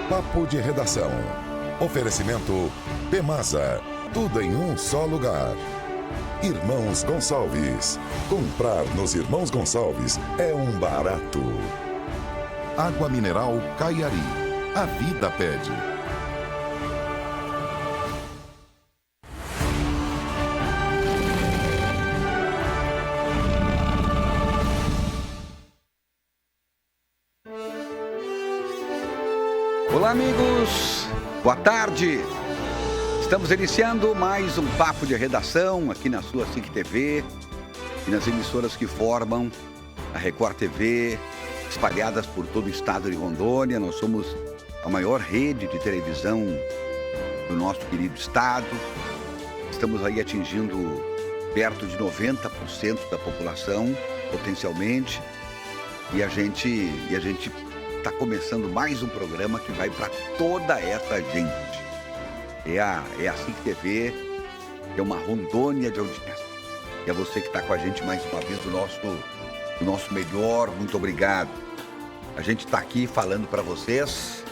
Papo de Redação. Oferecimento Pemasa. Tudo em um só lugar. Irmãos Gonçalves. Comprar nos Irmãos Gonçalves é um barato. Água mineral Caiari. A vida pede. Olá, amigos. Boa tarde. Estamos iniciando mais um Papo de Redação aqui na sua SIC TV e nas emissoras que formam a Record TV, espalhadas por todo o estado de Rondônia. Nós somos a maior rede de televisão do nosso querido estado. Estamos aí atingindo perto de 90% da população, potencialmente. E a gente está começando mais um programa que vai para toda essa gente. É a SIC TV, é uma Rondônia de audiência. E é você que está com a gente mais uma vez do nosso melhor, muito obrigado. A gente está aqui falando para vocês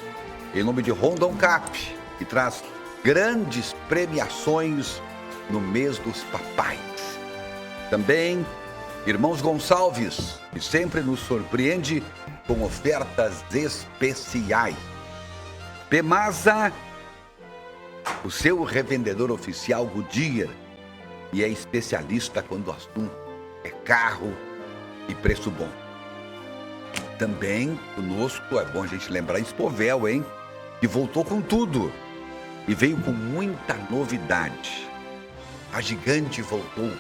em nome de Rondon Cap, que traz grandes premiações no mês dos papais. Também Irmãos Gonçalves, que sempre nos surpreende com ofertas especiais. Pemasa, o seu revendedor oficial Goodyear, e é especialista quando o assunto é carro e preço bom. Também conosco, é bom a gente lembrar, Spovel, hein? Que voltou com tudo e veio com muita novidade. A gigante voltou.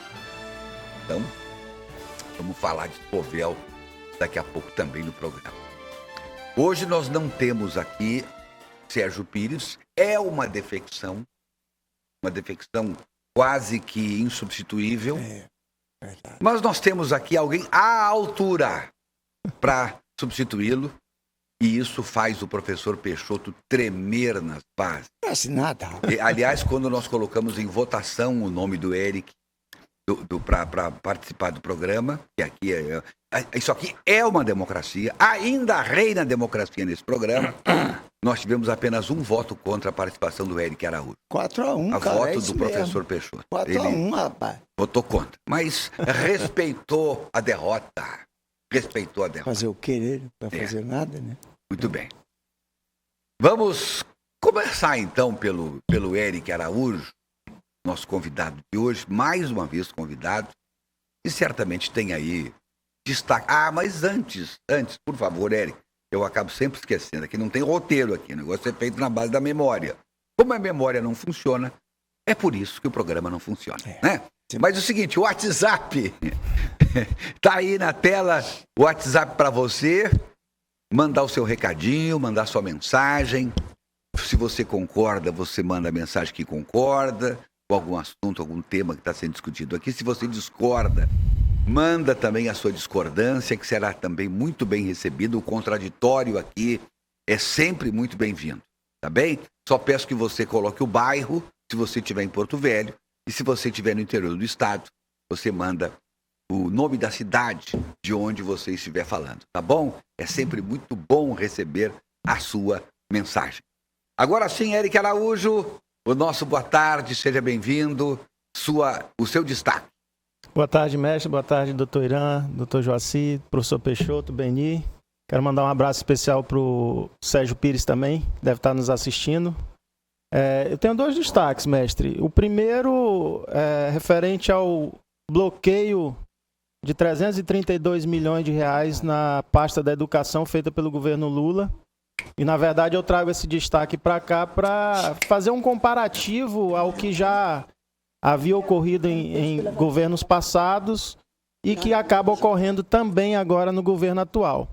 Então, vamos falar de Spovel daqui a pouco também no programa. Hoje nós não temos aqui Sérgio Pires, é uma defecção quase que insubstituível, mas nós temos aqui alguém à altura para substituí-lo, e isso faz o professor Peixoto tremer nas bases. Não é assim nada. Aliás, quando nós colocamos em votação o nome do Eric para participar do programa, que aqui isso aqui é uma democracia, ainda reina a democracia nesse programa. Nós tivemos apenas um voto contra a participação do Eric Araújo. 4-1, a cara, voto é do professor Peixoto. 4-1, rapaz. Votou contra, mas respeitou a derrota. Fazer o querer, não vai fazer nada, né? Muito bem. Vamos começar então pelo Eric Araújo, nosso convidado de hoje, mais uma vez convidado, e certamente tem aí destaque. Mas antes, por favor, Eric, eu acabo sempre esquecendo, aqui não tem roteiro aqui, o negócio é feito na base da memória. Como a memória não funciona, é por isso que o programa não funciona, né? Mas é o seguinte, o WhatsApp, tá aí na tela, o WhatsApp para você, mandar o seu recadinho, mandar sua mensagem. Se você concorda, você manda a mensagem que concorda, com algum assunto, algum tema que está sendo discutido aqui. Se você discorda, manda também a sua discordância, que será também muito bem recebido. O contraditório aqui é sempre muito bem-vindo, tá bem? Só peço que você coloque o bairro, se você estiver em Porto Velho, e se você estiver no interior do estado, você manda o nome da cidade de onde você estiver falando, tá bom? É sempre muito bom receber a sua mensagem. Agora sim, Eric Araújo, o nosso boa tarde, seja bem-vindo, o seu destaque. Boa tarde, mestre, boa tarde, doutor Irã, doutor Joaci, professor Peixoto, Beni. Quero mandar um abraço especial para o Sérgio Pires também, que deve estar nos assistindo. Eu tenho dois destaques, mestre. O primeiro é referente ao bloqueio de 332 milhões de reais na pasta da educação feita pelo governo Lula. E, na verdade, eu trago esse destaque para cá para fazer um comparativo ao que já havia ocorrido em governos passados e que acaba ocorrendo também agora no governo atual.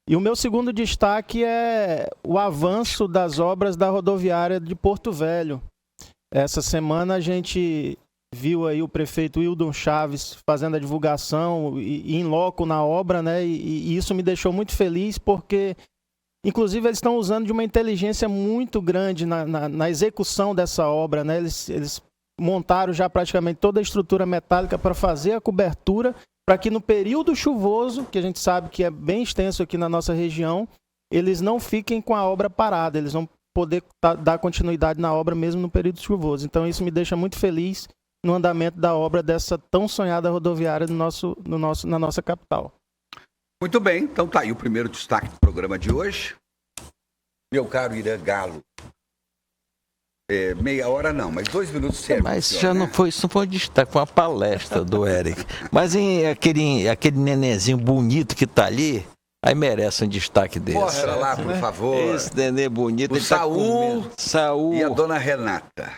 E o meu segundo destaque é o avanço das obras da rodoviária de Porto Velho. Essa semana a gente viu aí o prefeito Wildon Chaves fazendo a divulgação e in loco na obra, né? E isso me deixou muito feliz porque Inclusive, eles estão usando de uma inteligência muito grande na execução dessa obra, né? Eles montaram já praticamente toda a estrutura metálica para fazer a cobertura, para que no período chuvoso, que a gente sabe que é bem extenso aqui na nossa região, eles não fiquem com a obra parada, eles vão poder dar continuidade na obra mesmo no período chuvoso. Então isso me deixa muito feliz no andamento da obra dessa tão sonhada rodoviária na nossa capital. Muito bem, então tá aí o primeiro destaque do programa de hoje. Meu caro Irã Galo. Meia hora não, mas 2 minutos serve. Mas já não foi, isso não foi um destaque, foi uma palestra do Eric. Mas aquele nenenzinho bonito que tá ali, aí merece um destaque desse. Mostra lá, por favor. Esse nenê bonito. O Saul, Saul e a dona Renata.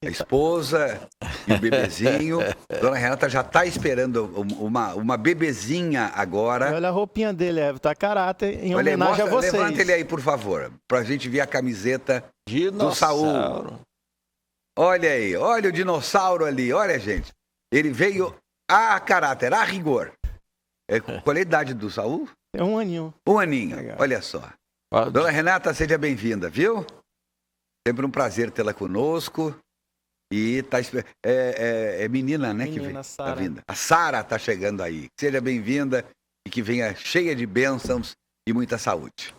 A esposa e o bebezinho. Dona Renata já está esperando uma bebezinha agora. Olha a roupinha dele, tá caráter, em homenagem a vocês. Levanta ele aí, por favor, pra gente ver a camiseta do Saul. Olha aí, olha o dinossauro ali, olha, gente. Ele veio a caráter, a rigor. Qual é a idade do Saul? É 1 aninho. 1 aninho, legal. Olha só. Dona Renata, seja bem-vinda, viu? Sempre um prazer tê-la conosco. E tá é menina, né? Menina, que tá vindo. A Sara está chegando aí. Seja bem-vinda e que venha cheia de bênçãos e muita saúde.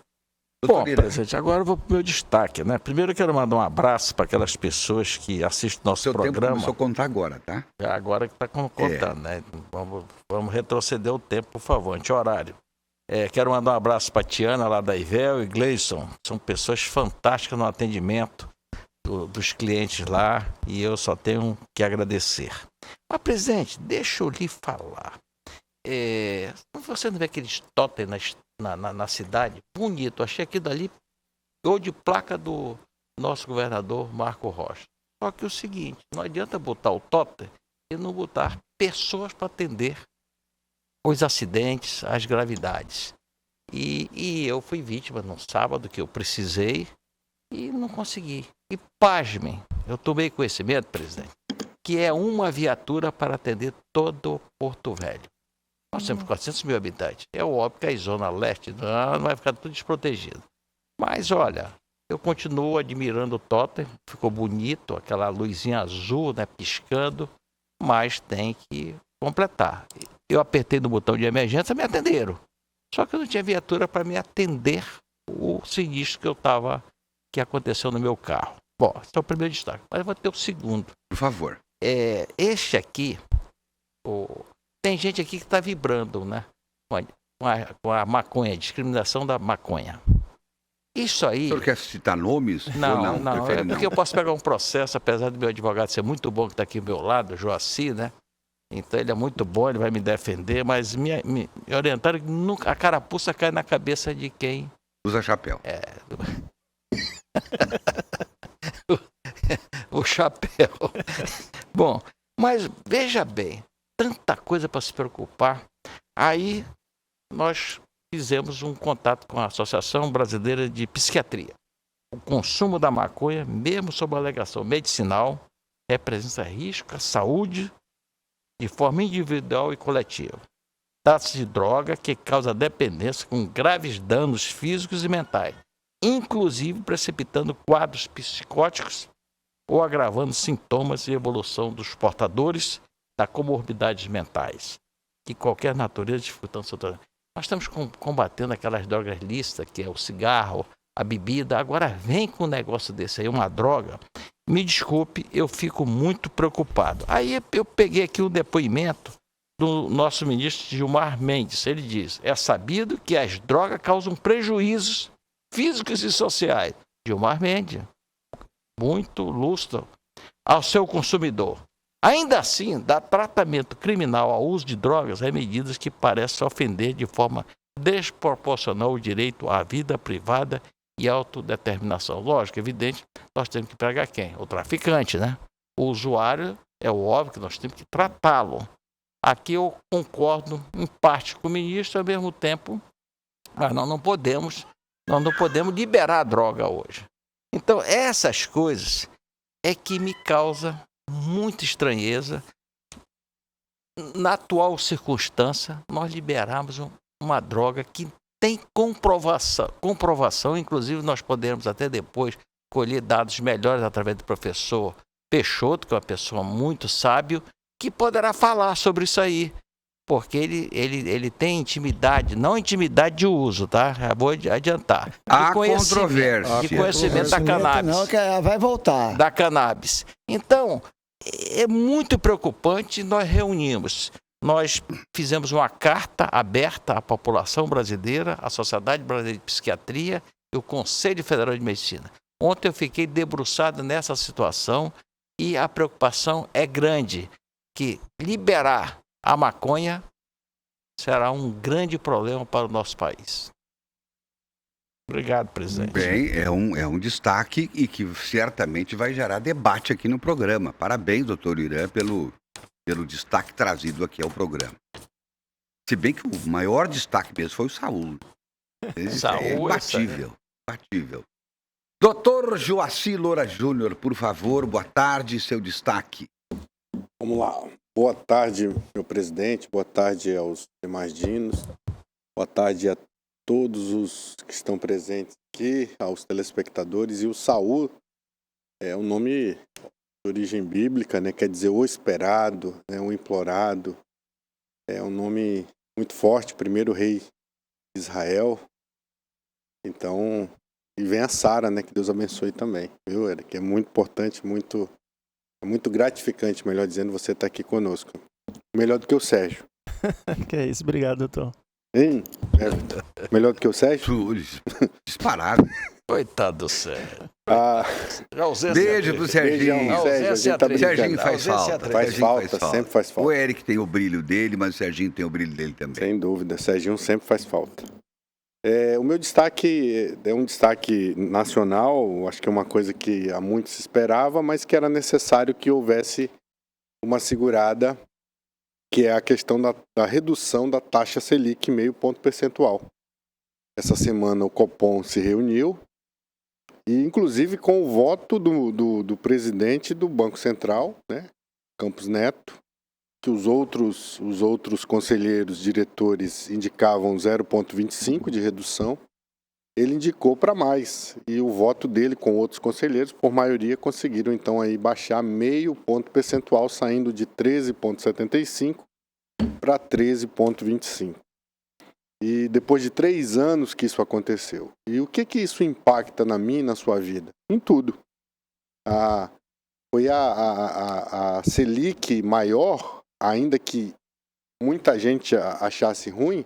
Bom, presidente, agora eu vou para o meu destaque, né? Primeiro eu quero mandar um abraço para aquelas pessoas que assistem nosso programa. O tempo começou a contar agora, tá? Agora que está contando, né? Vamos retroceder o tempo, por favor, anti-horário. Quero mandar um abraço para a Tiana, lá da Ivel, e Gleison. São pessoas fantásticas no atendimento dos clientes lá, e eu só tenho que agradecer. Mas, presidente, deixa eu lhe falar. Você não vê aqueles totem na cidade? Bonito, achei aquilo ali gol de placa do nosso governador Marco Rocha. Só que o seguinte, não adianta botar o totem e não botar pessoas para atender os acidentes, as gravidades. E eu fui vítima no sábado que eu precisei e não consegui. E pasmem, eu tomei conhecimento, presidente, que é uma viatura para atender todo Porto Velho. Nós temos 400 mil habitantes. É óbvio que a zona leste não vai ficar tudo desprotegido. Mas, olha, eu continuo admirando o totem. Ficou bonito, aquela luzinha azul, né, piscando. Mas tem que completar. Eu apertei no botão de emergência, me atenderam. Só que eu não tinha viatura para me atender o sinistro que aconteceu no meu carro. Bom, esse é o primeiro destaque. Mas eu vou ter o segundo. Por favor. Este aqui, tem gente aqui que está vibrando, né? Com a maconha, a discriminação da maconha. Isso aí... O senhor quer citar nomes? Não. É porque eu posso pegar um processo, apesar do meu advogado ser muito bom, que está aqui ao meu lado, o Joaci, né? Então ele é muito bom, ele vai me defender, mas me orientaram que nunca, a carapuça cai na cabeça de quem... Usa chapéu. O chapéu. Bom, mas veja bem, tanta coisa para se preocupar. Aí nós fizemos um contato com a Associação Brasileira de Psiquiatria. O consumo da maconha, mesmo sob alegação medicinal, representa risco à saúde de forma individual e coletiva. Trata-se de droga que causa dependência com graves danos físicos e mentais, inclusive precipitando quadros psicóticos ou agravando sintomas e evolução dos portadores da comorbidades mentais, de qualquer natureza, dificultando seu tratamento. Nós estamos combatendo aquelas drogas lícitas, que é o cigarro, a bebida. Agora vem com um negócio desse aí, uma droga. Me desculpe, eu fico muito preocupado. Aí eu peguei aqui um depoimento do nosso ministro Gilmar Mendes. Ele diz: é sabido que as drogas causam prejuízos físicos e sociais. Gilmar Mendes, muito lustro ao seu consumidor. Ainda assim, dar tratamento criminal ao uso de drogas é medidas que parecem ofender de forma desproporcional o direito à vida privada e autodeterminação. Lógico, evidente, nós temos que pegar quem? O traficante, né? O usuário, é óbvio que nós temos que tratá-lo. Aqui eu concordo em parte com o ministro, ao mesmo tempo, mas nós não podemos liberar a droga hoje. Então, essas coisas é que me causa muita estranheza. Na atual circunstância, nós liberamos uma droga que tem comprovação, inclusive nós podemos até depois colher dados melhores através do professor Peixoto, que é uma pessoa muito sábio, que poderá falar sobre isso aí, porque ele tem intimidade, não intimidade de uso, tá? Já vou adiantar. Há controvérsia. De conhecimento da cannabis. Não, que vai voltar. Da cannabis. Então, é muito preocupante. Nós fizemos uma carta aberta à população brasileira, à Sociedade Brasileira de Psiquiatria e o Conselho Federal de Medicina. Ontem eu fiquei debruçado nessa situação e a preocupação é grande, que liberar a maconha será um grande problema para o nosso país. Obrigado, presidente. Bem, é um destaque e que certamente vai gerar debate aqui no programa. Parabéns, doutor Irã, pelo destaque trazido aqui ao programa. Se bem que o maior destaque mesmo foi o Saúl. É imbatível. Doutor Joaci Loura Júnior, por favor, boa tarde, seu destaque. Vamos lá. Boa tarde, meu presidente. Boa tarde aos demais dinos. Boa tarde a todos os que estão presentes aqui, aos telespectadores. E o Saúl é um nome de origem bíblica, né? Quer dizer o esperado, né? O implorado. É um nome muito forte, primeiro rei de Israel. Então, e vem a Sara, né? Que Deus abençoe também, viu, Eric? É muito importante, é muito gratificante, melhor dizendo, você estar aqui conosco. Melhor do que o Sérgio. Que é isso, obrigado, doutor. Hein? Melhor do que o Sérgio? Disparado. Coitado do Sérgio. Beijo pro Serginho. Serginho faz falta. Faz falta, sempre faz falta. O Eric tem o brilho dele, mas o Serginho tem o brilho dele também. Sem dúvida, Serginho sempre faz falta. O meu destaque é um destaque nacional, acho que é uma coisa que há muito se esperava, mas que era necessário que houvesse uma segurada, que é a questão da redução da taxa Selic, meio ponto percentual. Essa semana o Copom se reuniu, e inclusive com o voto do presidente do Banco Central, né, Campos Neto, que os outros conselheiros, diretores indicavam 0,25 de redução, ele indicou para mais. E o voto dele com outros conselheiros, por maioria, conseguiram então aí baixar meio ponto percentual, saindo de 13,75 para 13,25. E depois de 3 anos que isso aconteceu. E o que isso impacta na minha e na sua vida? Em tudo. Foi a Selic maior, ainda que muita gente achasse ruim,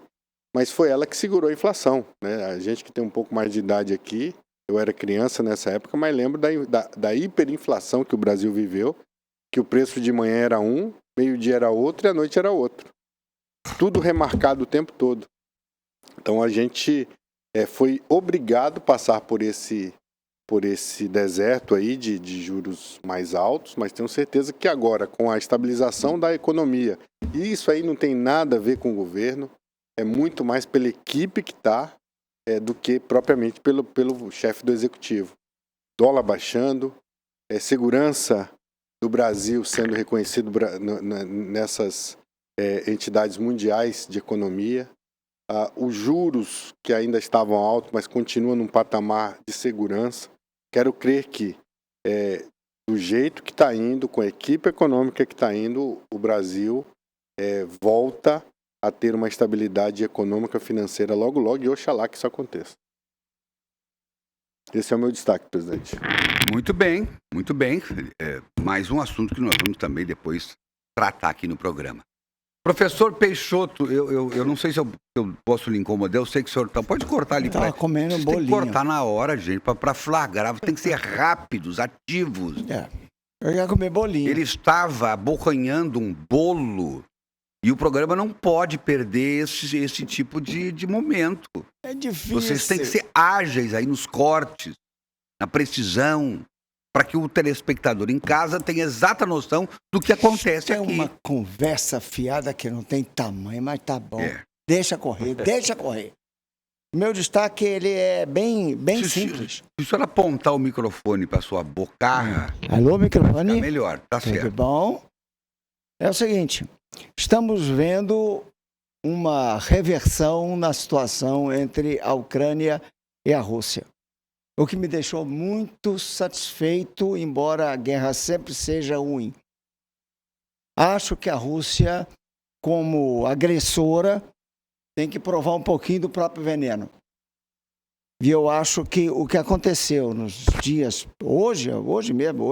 mas foi ela que segurou a inflação, né? A gente que tem um pouco mais de idade aqui, eu era criança nessa época, mas lembro da hiperinflação que o Brasil viveu, que o preço de manhã era um, meio-dia era outro e à noite era outro. Tudo remarcado o tempo todo. Então a gente foi obrigado a passar por esse deserto aí de juros mais altos, mas tenho certeza que agora, com a estabilização da economia, e isso aí não tem nada a ver com o governo, é muito mais pela equipe que está do que propriamente pelo chefe do executivo. Dólar baixando, segurança do Brasil sendo reconhecido nessas entidades mundiais de economia, os juros que ainda estavam altos, mas continuam num patamar de segurança. Quero crer que, do jeito que está indo, com a equipe econômica que está indo, o Brasil volta a ter uma estabilidade econômica financeira logo, logo, e oxalá que isso aconteça. Esse é o meu destaque, presidente. Muito bem, muito bem. Mais um assunto que nós vamos também depois tratar aqui no programa. Professor Peixoto, eu não sei se eu posso lhe incomodar, eu sei que o senhor pode cortar ali. Estava comendo um bolinho. Tem que cortar na hora, gente, para flagrar. Tem que ser rápidos, ativos. Eu ia comer bolinho. Ele estava abocanhando um bolo e o programa não pode perder esse tipo de momento. É difícil. Vocês têm que ser ágeis aí nos cortes, na precisão, para que o telespectador em casa tenha exata noção do que acontece aqui. É uma conversa fiada que não tem tamanho, mas tá bom. Deixa correr, deixa correr. O meu destaque, ele é bem simples. Se o senhor apontar o microfone para sua boca... Alô, microfone? Tá melhor, tá certo. Tudo bom? É o seguinte, estamos vendo uma reversão na situação entre a Ucrânia e a Rússia. O que me deixou muito satisfeito, embora a guerra sempre seja ruim. Acho que a Rússia, como agressora, tem que provar um pouquinho do próprio veneno. E eu acho que o que aconteceu nos dias, hoje mesmo,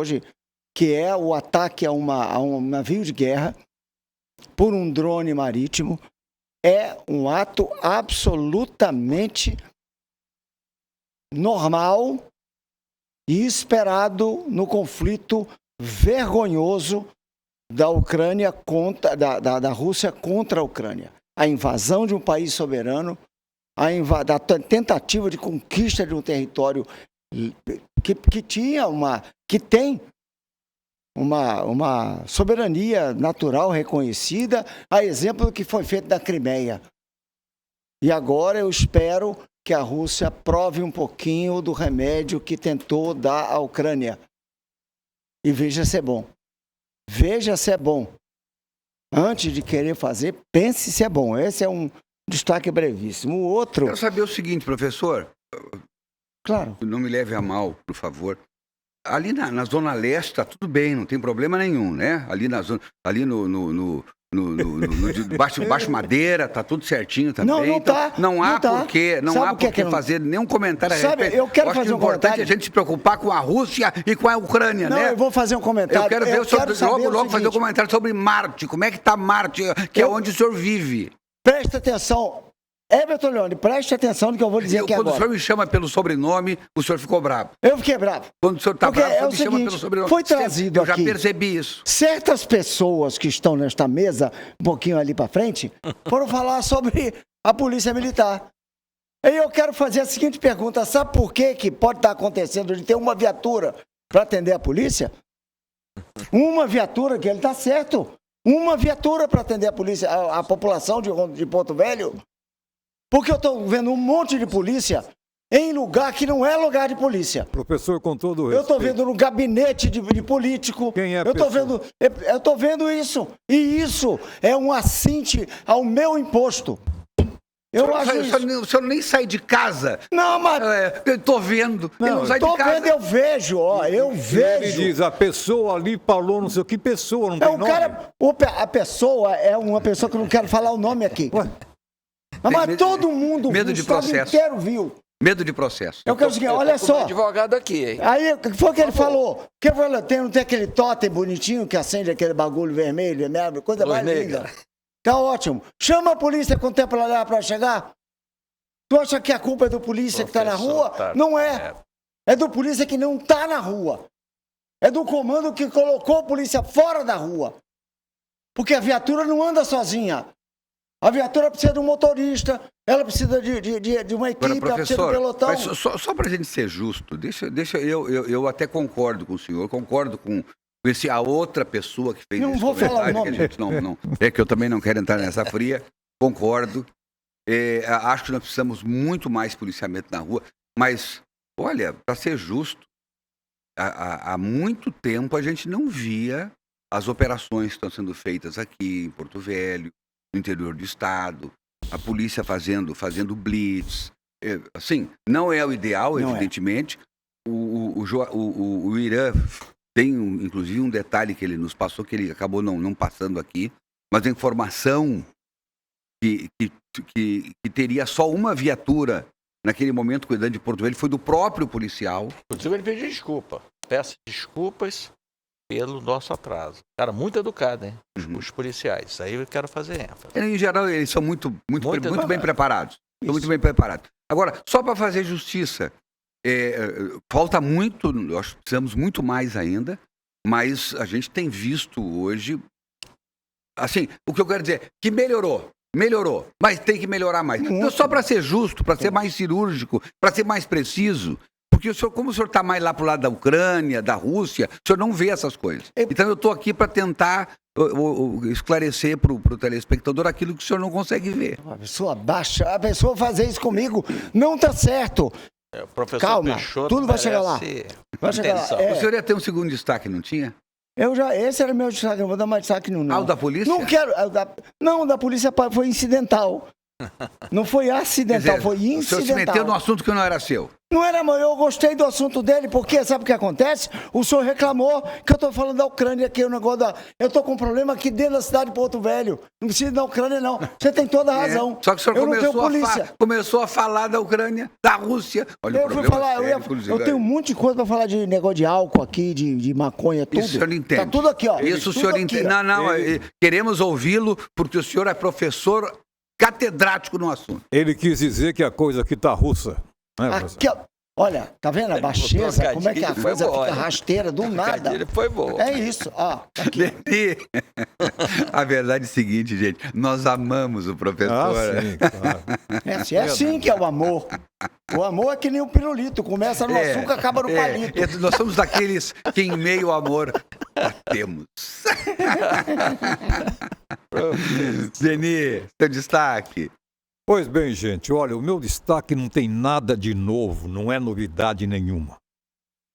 que é o ataque a um navio de guerra por um drone marítimo, é um ato absolutamente normal e esperado no conflito vergonhoso da Ucrânia da Rússia contra a Ucrânia. A invasão de um país soberano, da tentativa de conquista de um território que tem uma soberania natural reconhecida, a exemplo do que foi feito na Crimeia. E agora eu espero que a Rússia prove um pouquinho do remédio que tentou dar à Ucrânia. E veja se é bom. Veja se é bom. Antes de querer fazer, pense se é bom. Esse é um destaque brevíssimo. O outro... Quero saber o seguinte, professor. Claro. Não me leve a mal, por favor. Ali na Zona Leste está tudo bem, não tem problema nenhum, né? Ali na zona, ali no Baixo Madeira, tá tudo certinho também. Não tá. Não há por que fazer nenhum comentário a respeito. Eu quero fazer um comentário. É importante a gente se preocupar com a Rússia e com a Ucrânia, né? Não, eu vou fazer um comentário. Eu quero ver logo fazer um comentário sobre Marte. Como é que tá Marte, que é onde o senhor vive? Presta atenção. Everton Leone, preste atenção no que eu vou dizer aqui agora. Quando o senhor me chama pelo sobrenome, o senhor ficou bravo. Eu fiquei bravo. Quando o senhor está bravo, o senhor me chama pelo sobrenome. Foi trazido aqui. Eu já percebi isso. Certas pessoas que estão nesta mesa, um pouquinho ali para frente, foram falar sobre a Polícia Militar. E eu quero fazer a seguinte pergunta. Sabe por que pode estar acontecendo de ter uma viatura para atender a polícia? Uma viatura, que ele está certo. Uma viatura para atender a polícia, a população de Porto Velho. Porque eu estou vendo um monte de polícia em lugar que não é lugar de polícia. Professor, com todo o respeito. Eu estou vendo no gabinete de político. Quem é a Eu estou vendo isso. E isso é um assinte ao meu imposto. O senhor nem sai de casa. Não, mas... eu estou vendo. Não, não sai de casa. Vendo, eu vejo, eu vejo. Ele diz, a pessoa ali falou, não sei o que pessoa, não tem nome. A pessoa é uma pessoa que eu não quero falar o nome aqui. Ué? Mas todo mundo medo de processo. Inteiro viu. Medo de processo. Eu quero seguir, olha só. Advogado aqui, hein? Aí, o que foi que ele falou? Não tem aquele totem bonitinho que acende aquele bagulho vermelho, coisa mais linda. Tá ótimo. Chama a polícia com tempo para chegar. Tu acha que a culpa é do polícia que está na rua? Não é. É do polícia que não está na rua. É do comando que colocou a polícia fora da rua. Porque a viatura não anda sozinha. A viatura precisa de um motorista, ela precisa de uma equipe, agora, ela precisa de um pelotão. Mas só para a gente ser justo, eu até concordo com o senhor, concordo com a outra pessoa que fez não esse vou falar o nome. Que a gente não, é que eu também não quero entrar nessa fria, concordo. Acho que nós precisamos muito mais policiamento na rua, mas, olha, para ser justo, há muito tempo a gente não via as operações que estão sendo feitas aqui em Porto Velho, no interior do estado, a polícia fazendo blitz. Assim, não é o ideal, não evidentemente. O Irã tem, inclusive, um detalhe que ele nos passou, que ele acabou não passando aqui, mas a informação que teria só uma viatura naquele momento cuidando de Porto Velho foi do próprio policial. Inclusive, ele pediu desculpa. Peço desculpas pelo nosso atraso. Cara, muito educado, hein? Os policiais. Aí eu quero fazer ênfase. Em geral, eles são muito bem preparados. Muito bem preparados. Agora, só para fazer justiça, falta muito, nós precisamos muito mais ainda, mas a gente tem visto hoje, assim, o que eu quero dizer, que melhorou, mas tem que melhorar mais. Então, só para ser justo, para ser mais cirúrgico, para ser mais preciso, porque como o senhor está mais lá para o lado da Ucrânia, da Rússia, o senhor não vê essas coisas. Então eu estou aqui para tentar esclarecer para o telespectador aquilo que o senhor não consegue ver. A pessoa fazer isso comigo não está certo. Professor Calma, Peixoto, tudo vai chegar lá. O senhor ia ter um segundo destaque, não tinha? Esse era meu destaque, não vou dar mais destaque nenhum, não. Ah, o da polícia? Não quero. Não, o da polícia foi incidental. Não foi acidental, foi O senhor se meteu incidental. num assunto que não era seu. Não era meu, eu gostei do assunto dele, porque sabe o que acontece? O senhor reclamou que eu tô falando da Ucrânia aqui, o negócio da... Eu tô com um problema aqui dentro da cidade de Porto Velho. Não precisa da Ucrânia, não. Você tem toda a razão. Só que o senhor eu não tenho polícia. começou a falar da Ucrânia, da Rússia. Olha, Eu fui falar, eu tenho um monte de coisa para falar de negócio de álcool aqui, de maconha, tudo. Isso o senhor não entende. Tá tudo aqui, ó. Isso o Tudo senhor aqui, entende. ó. Não, queremos ouvi-lo, porque o senhor é professor catedrático no assunto. Ele quis dizer que a coisa aqui tá russa. Né, professor? Aqui, ó. Olha, tá vendo a baixeza? Como é que a Foi coisa boa, fica hein? rasteira do nada? Ele foi bom. É isso, ó. Aqui. Leni, a verdade é a seguinte, gente, nós amamos o professor. Sim, claro. É assim que é o amor. O amor é que nem um pirulito. Começa no açúcar, acaba no palito. Nós somos daqueles que em meio ao amor batemos. Leni, seu destaque. Pois bem, gente, olha, o meu destaque não tem nada de novo, não é novidade nenhuma.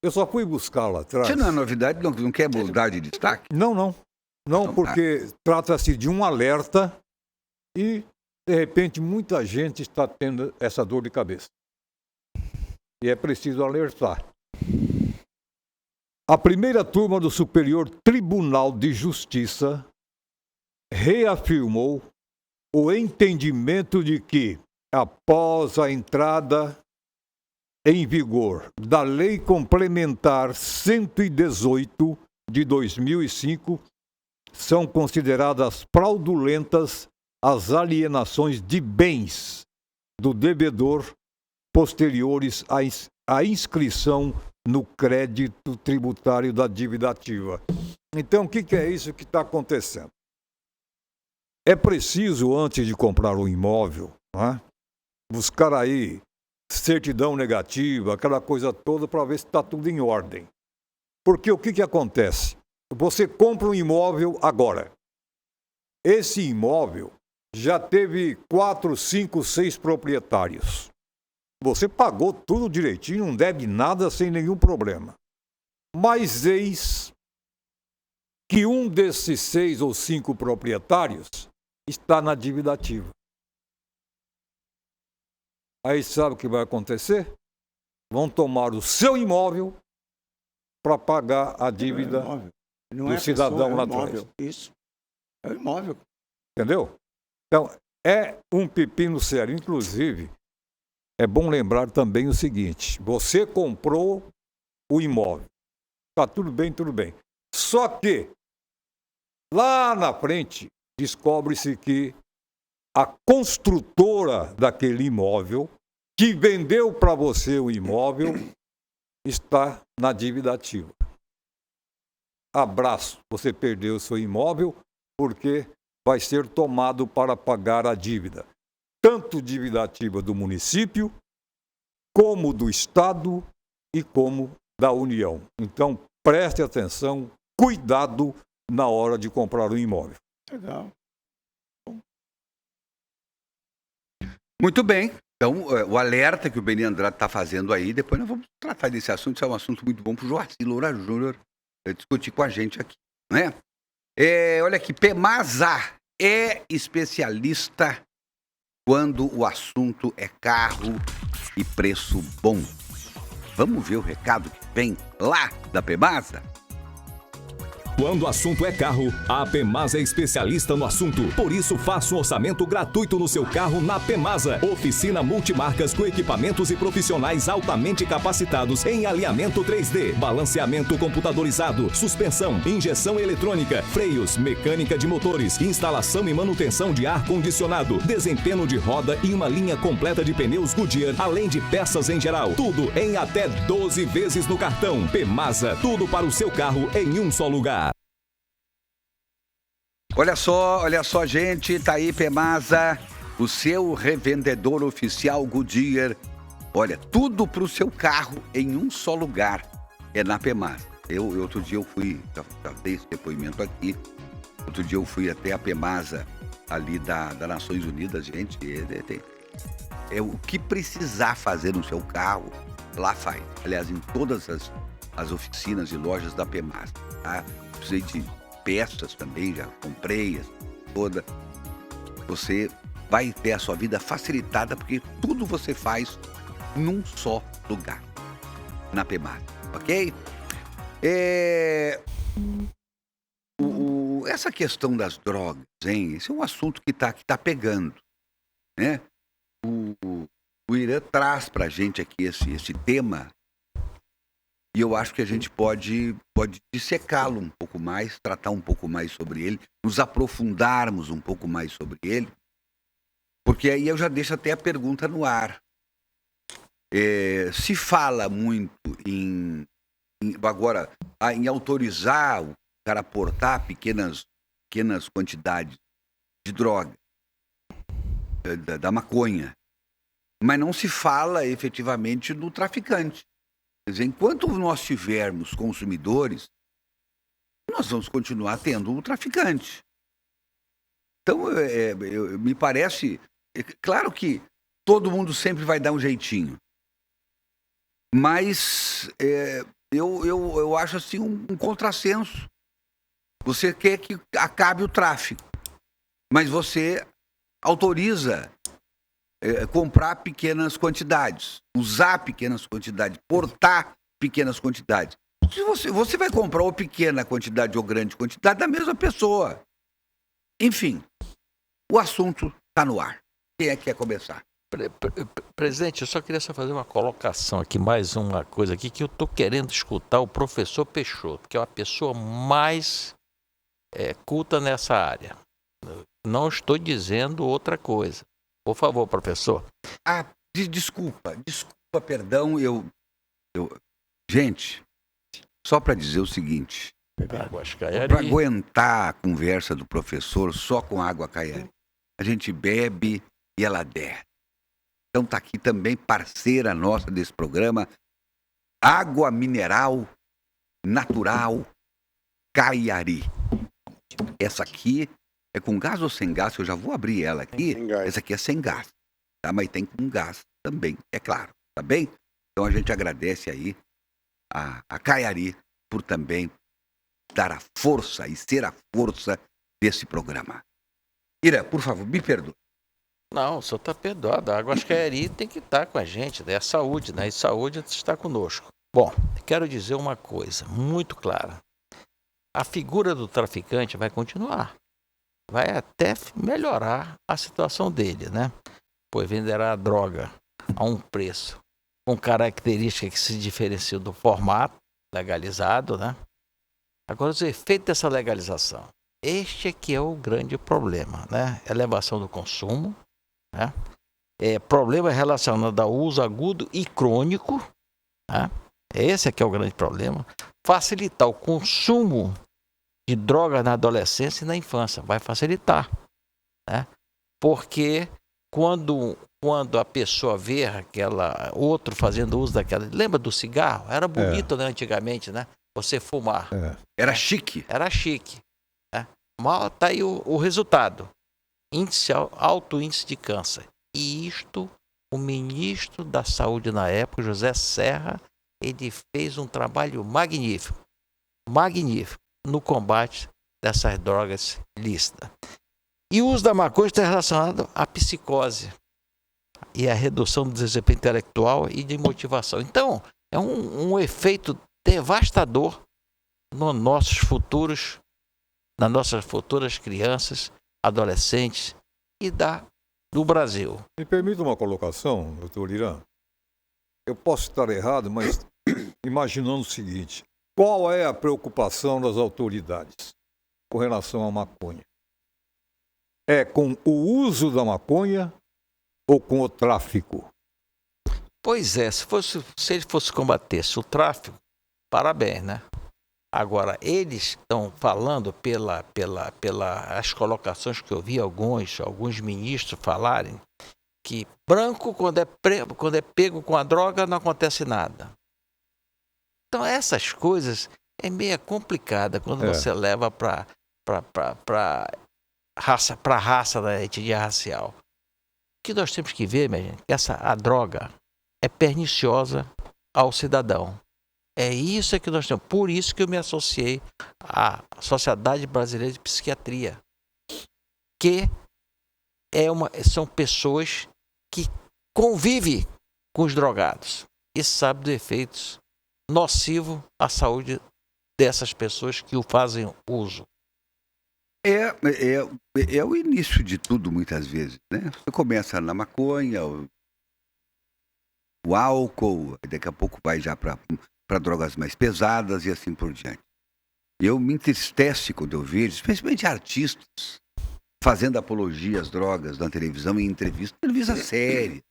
Eu só fui buscar lá atrás. Isso não é novidade, não quer mudar de destaque? Não, porque trata-se de um alerta e, de repente, muita gente está tendo essa dor de cabeça. E é preciso alertar. A primeira turma do Superior Tribunal de Justiça reafirmou o entendimento de que, após a entrada em vigor da Lei Complementar 118 de 2005, são consideradas fraudulentas as alienações de bens do devedor posteriores à inscrição no crédito tributário da dívida ativa. Então, o que é isso que está acontecendo? É preciso, antes de comprar um imóvel, buscar aí certidão negativa, aquela coisa toda, para ver se está tudo em ordem. Porque o que acontece? Você compra um imóvel agora. Esse imóvel já teve 4, 5, 6 proprietários. Você pagou tudo direitinho, não deve nada sem nenhum problema. Mas eis que um desses 6 ou 5 proprietários está na dívida ativa. Aí sabe o que vai acontecer? Vão tomar o seu imóvel para pagar a dívida do cidadão lá atrás. Isso. É o imóvel. Entendeu? Então, é um pepino sério. Inclusive, é bom lembrar também o seguinte: você comprou o imóvel. Está tudo bem, tudo bem. Só que, lá na frente, descobre-se que a construtora daquele imóvel, que vendeu para você o imóvel, está na dívida ativa. Abraço, você perdeu o seu imóvel porque vai ser tomado para pagar a dívida. Tanto dívida ativa do município, como do Estado e como da União. Então, preste atenção, cuidado na hora de comprar um imóvel. Legal. Muito bem. Então, o alerta que o Beni Andrade está fazendo aí, depois nós vamos tratar desse assunto. Isso é um assunto muito bom para o Joaci Loura Júnior discutir com a gente aqui, né? Olha aqui, Pemasa é especialista quando o assunto é carro e preço bom. Vamos ver o recado que vem lá da Pemasa? Quando o assunto é carro, a Pemasa é especialista no assunto. Por isso, faça um orçamento gratuito no seu carro na Pemasa. Oficina multimarcas com equipamentos e profissionais altamente capacitados em alinhamento 3D, balanceamento computadorizado, suspensão, injeção eletrônica, freios, mecânica de motores, instalação e manutenção de ar-condicionado, desempenho de roda e uma linha completa de pneus Goodyear, além de peças em geral. Tudo em até 12 vezes no cartão. Pemasa, tudo para o seu carro em um só lugar. Olha só, gente, tá aí Pemasa, o seu revendedor oficial Goodyear. Olha, tudo pro seu carro em um só lugar, é na Pemasa. Outro dia eu fui, já dei esse depoimento aqui, outro dia eu fui até a Pemasa ali da Nações Unidas, gente, o que precisar fazer no seu carro, lá faz. Aliás, em todas as as oficinas e lojas da PEMASA, tá? Precisei de peças também, já comprei toda. Você vai ter a sua vida facilitada, porque tudo você faz num só lugar, na PEMASA, ok? Essa questão das drogas, hein? Esse é um assunto que tá pegando, né? O Irã traz pra gente aqui esse tema, e eu acho que a gente pode dissecá-lo um pouco mais, tratar um pouco mais sobre ele, nos aprofundarmos um pouco mais sobre ele, porque aí eu já deixo até a pergunta no ar. Se fala muito em autorizar o cara portar pequenas quantidades de droga, da maconha, mas não se fala efetivamente no traficante. Quer dizer, enquanto nós tivermos consumidores, nós vamos continuar tendo o traficante. Então, me parece... claro que todo mundo sempre vai dar um jeitinho, mas eu acho assim um contrassenso. Você quer que acabe o tráfico, mas você autoriza comprar pequenas quantidades, usar pequenas quantidades, portar pequenas quantidades. Se você vai comprar ou pequena quantidade ou grande quantidade da mesma pessoa. Enfim, o assunto está no ar. Quem é que quer começar? Presidente, eu só queria fazer uma colocação aqui, mais uma coisa aqui, que eu estou querendo escutar o professor Peixoto, que é uma pessoa mais culta nessa área. Não estou dizendo outra coisa. Por favor, professor. Desculpa, perdão, gente, só para dizer o seguinte, para aguentar a conversa do professor só com água caiari, a gente bebe e ela der. Então tá aqui também parceira nossa desse programa, água mineral natural Caiari. Essa aqui é com gás ou sem gás? Eu já vou abrir ela aqui. Essa aqui é sem gás, tá? Mas tem com gás também, é claro, tá bem? Então a gente agradece aí a Caiari por também dar a força e ser a força desse programa. Ira, por favor, me perdoe. Não, o senhor está perdoado. A Água Caiari tem que estar com a gente, é a saúde, né? E saúde está conosco. Bom, quero dizer uma coisa muito clara. A figura do traficante vai continuar. Vai até melhorar a situação dele, né? Pois venderá a droga a um preço com características que se diferenciam do formato legalizado, né? Agora, os efeitos dessa legalização. Este aqui é o grande problema, né? Elevação do consumo, né? Problema relacionado ao uso agudo e crônico, né? Esse aqui é o grande problema. Facilitar o consumo de drogas na adolescência e na infância. Vai facilitar, né? Porque quando a pessoa vê outro fazendo uso daquela... Lembra do cigarro? Era bonito, né, antigamente, né? Você fumar. Era chique. Era chique. Né? Mal está aí o resultado. Alto índice de câncer. E isto, o ministro da Saúde na época, José Serra, ele fez um trabalho magnífico no combate dessas drogas lícitas. E o uso da maconha está relacionado à psicose e à redução do desempenho intelectual e de motivação. Então, é um efeito devastador nas nossas futuras crianças, adolescentes e do Brasil. Me permita uma colocação, doutor Irã? Eu posso estar errado, mas imaginando o seguinte: qual é a preocupação das autoridades com relação à maconha? É com o uso da maconha ou com o tráfico? Pois é, se ele fosse combater o tráfico, parabéns, né? Agora, eles estão falando pelas colocações que eu vi alguns ministros falarem, que branco, quando é pego com a droga, não acontece nada. Então, essas coisas é meio complicada quando você leva para a raça da etnia racial. O que nós temos que ver, minha gente, que a droga é perniciosa ao cidadão. É isso que nós temos. Por isso que eu me associei à Sociedade Brasileira de Psiquiatria, que são pessoas que convivem com os drogados e sabem dos efeitos nocivos à saúde dessas pessoas que o fazem uso. É o início de tudo, muitas vezes, né? Você começa na maconha, o álcool, daqui a pouco vai já para drogas mais pesadas e assim por diante. Eu me entristece quando eu vejo, especialmente artistas, fazendo apologia às drogas na televisão, em entrevista séria.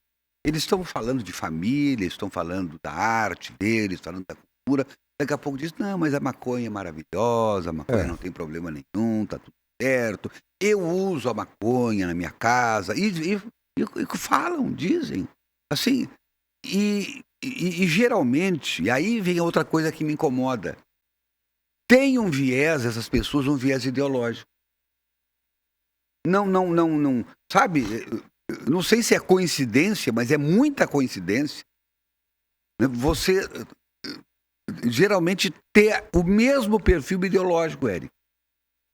Eles estão falando de família, estão falando da arte deles, falando da cultura. Daqui a pouco diz, não, mas a maconha é maravilhosa, a maconha não tem problema nenhum, tá tudo certo. Eu uso a maconha na minha casa. E falam, dizem. Assim, e geralmente, e aí vem outra coisa que me incomoda. Tem um viés, essas pessoas, um viés ideológico. Não, sabe? Não sei se é coincidência, mas é muita coincidência. Você geralmente ter o mesmo perfil ideológico, Érico.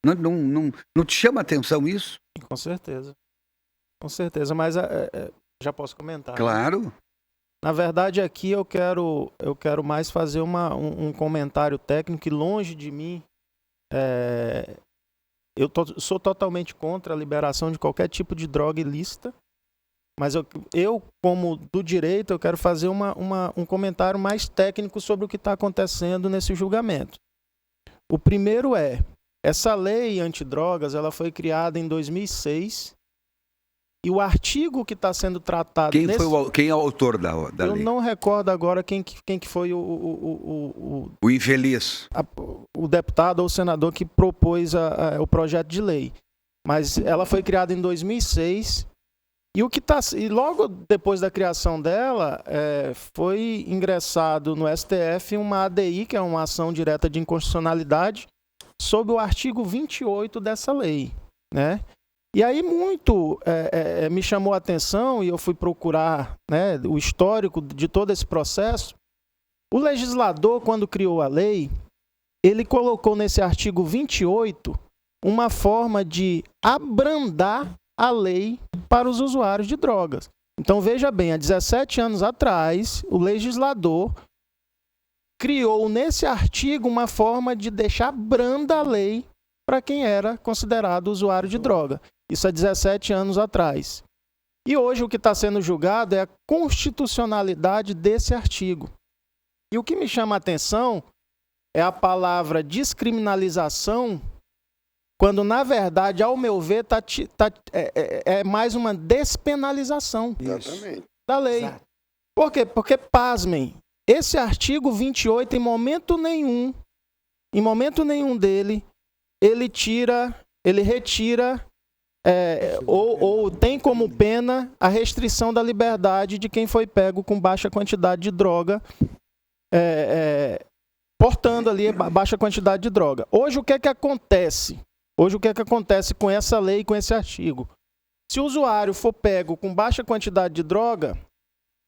Não te chama atenção isso? Com certeza. Com certeza, mas já posso comentar? Claro. Né? Na verdade, aqui eu quero mais fazer um comentário técnico e longe de mim. Sou totalmente contra a liberação de qualquer tipo de droga ilícita, mas eu como do direito, eu quero fazer um comentário mais técnico sobre o que está acontecendo nesse julgamento. O primeiro essa lei antidrogas, ela foi criada em 2006, e o artigo que está sendo tratado... Quem é o autor da lei? Eu não recordo agora quem que foi o infeliz. O deputado ou o senador que propôs o projeto de lei. Mas ela foi criada em 2006, e logo depois da criação dela, foi ingressado no STF uma ADI, que é uma ação direta de inconstitucionalidade, sob o artigo 28 dessa lei, né? E aí muito me chamou a atenção, e eu fui procurar, né, o histórico de todo esse processo. O legislador, quando criou a lei, ele colocou nesse artigo 28 uma forma de abrandar a lei para os usuários de drogas. Então, veja bem, há 17 anos atrás, o legislador criou nesse artigo uma forma de deixar branda a lei para quem era considerado usuário de droga. Isso há 17 anos atrás. E hoje o que está sendo julgado é a constitucionalidade desse artigo. E o que me chama a atenção é a palavra descriminalização, quando, na verdade, ao meu ver, é mais uma despenalização da lei. Exato. Por quê? Porque, pasmem, esse artigo 28, em momento nenhum dele, ele retira ou tem como pena a restrição da liberdade de quem foi pego com baixa quantidade de droga, portando ali baixa quantidade de droga. Hoje, o que é que acontece? Com essa lei e com esse artigo? Se o usuário for pego com baixa quantidade de droga,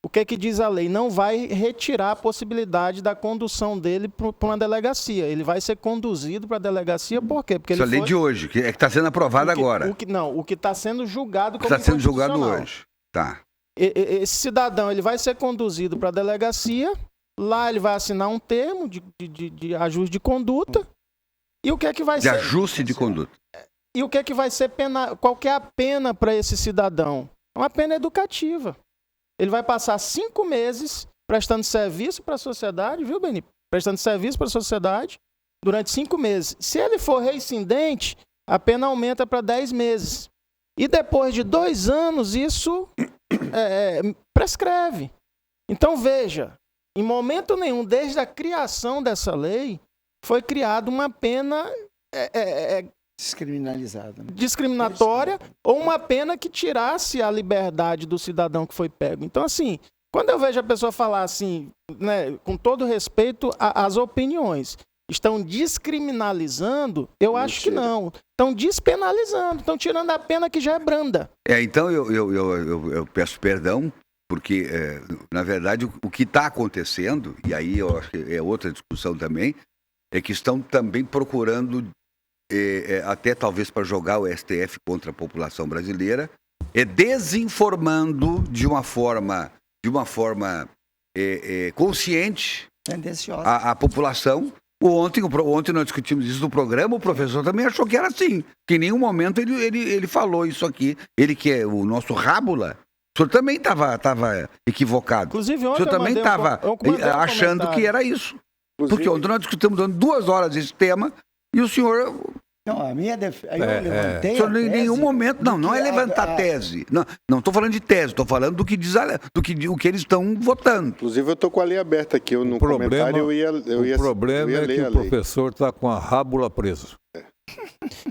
o que é que diz a lei? Não vai retirar a possibilidade da condução dele para uma delegacia. Ele vai ser conduzido para a delegacia, por quê? Porque essa lei de hoje, que está sendo aprovada agora. O que está sendo julgado como está sendo julgado hoje. Tá. Esse cidadão, ele vai ser conduzido para a delegacia, lá ele vai assinar um termo de ajuste de conduta. E o que é que vai ser? De ajuste de conduta. E o que é que vai ser pena? Qual que é a pena para esse cidadão? É uma pena educativa. Ele vai passar 5 meses prestando serviço para a sociedade, viu, Beni? Prestando serviço para a sociedade durante 5 meses. Se ele for reincidente, a pena aumenta para 10 meses. E depois de 2 anos, isso prescreve. Então, veja, em momento nenhum, desde a criação dessa lei, foi criada uma pena discriminatória ou uma pena que tirasse a liberdade do cidadão que foi pego. Então, assim, quando eu vejo a pessoa falar assim, né, com todo respeito às opiniões, estão descriminalizando, eu acho que não. Estão despenalizando, estão tirando a pena que já é branda. Então eu peço perdão Porque, na verdade, o que está acontecendo, e aí eu acho que é outra discussão também, é que estão também procurando, até talvez para jogar o STF contra a população brasileira, desinformando de uma forma consciente Tendenciosa. a população. Ontem nós discutimos isso no programa, o professor também achou que era assim, que em nenhum momento ele falou isso aqui. Ele que é o nosso rábula, o senhor também estava equivocado. Inclusive, O ontem senhor também estava achando que era isso. Porque ontem nós discutimos durante 2 horas esse tema e o senhor... Não, a minha defesa. Eu levantei. O senhor em nenhum momento. Não é levantar tese. Não estou falando de tese, estou falando do que diz o que eles estão votando. Inclusive, eu estou com a lei aberta aqui. No comentário O problema é que o professor está com a rábula preso.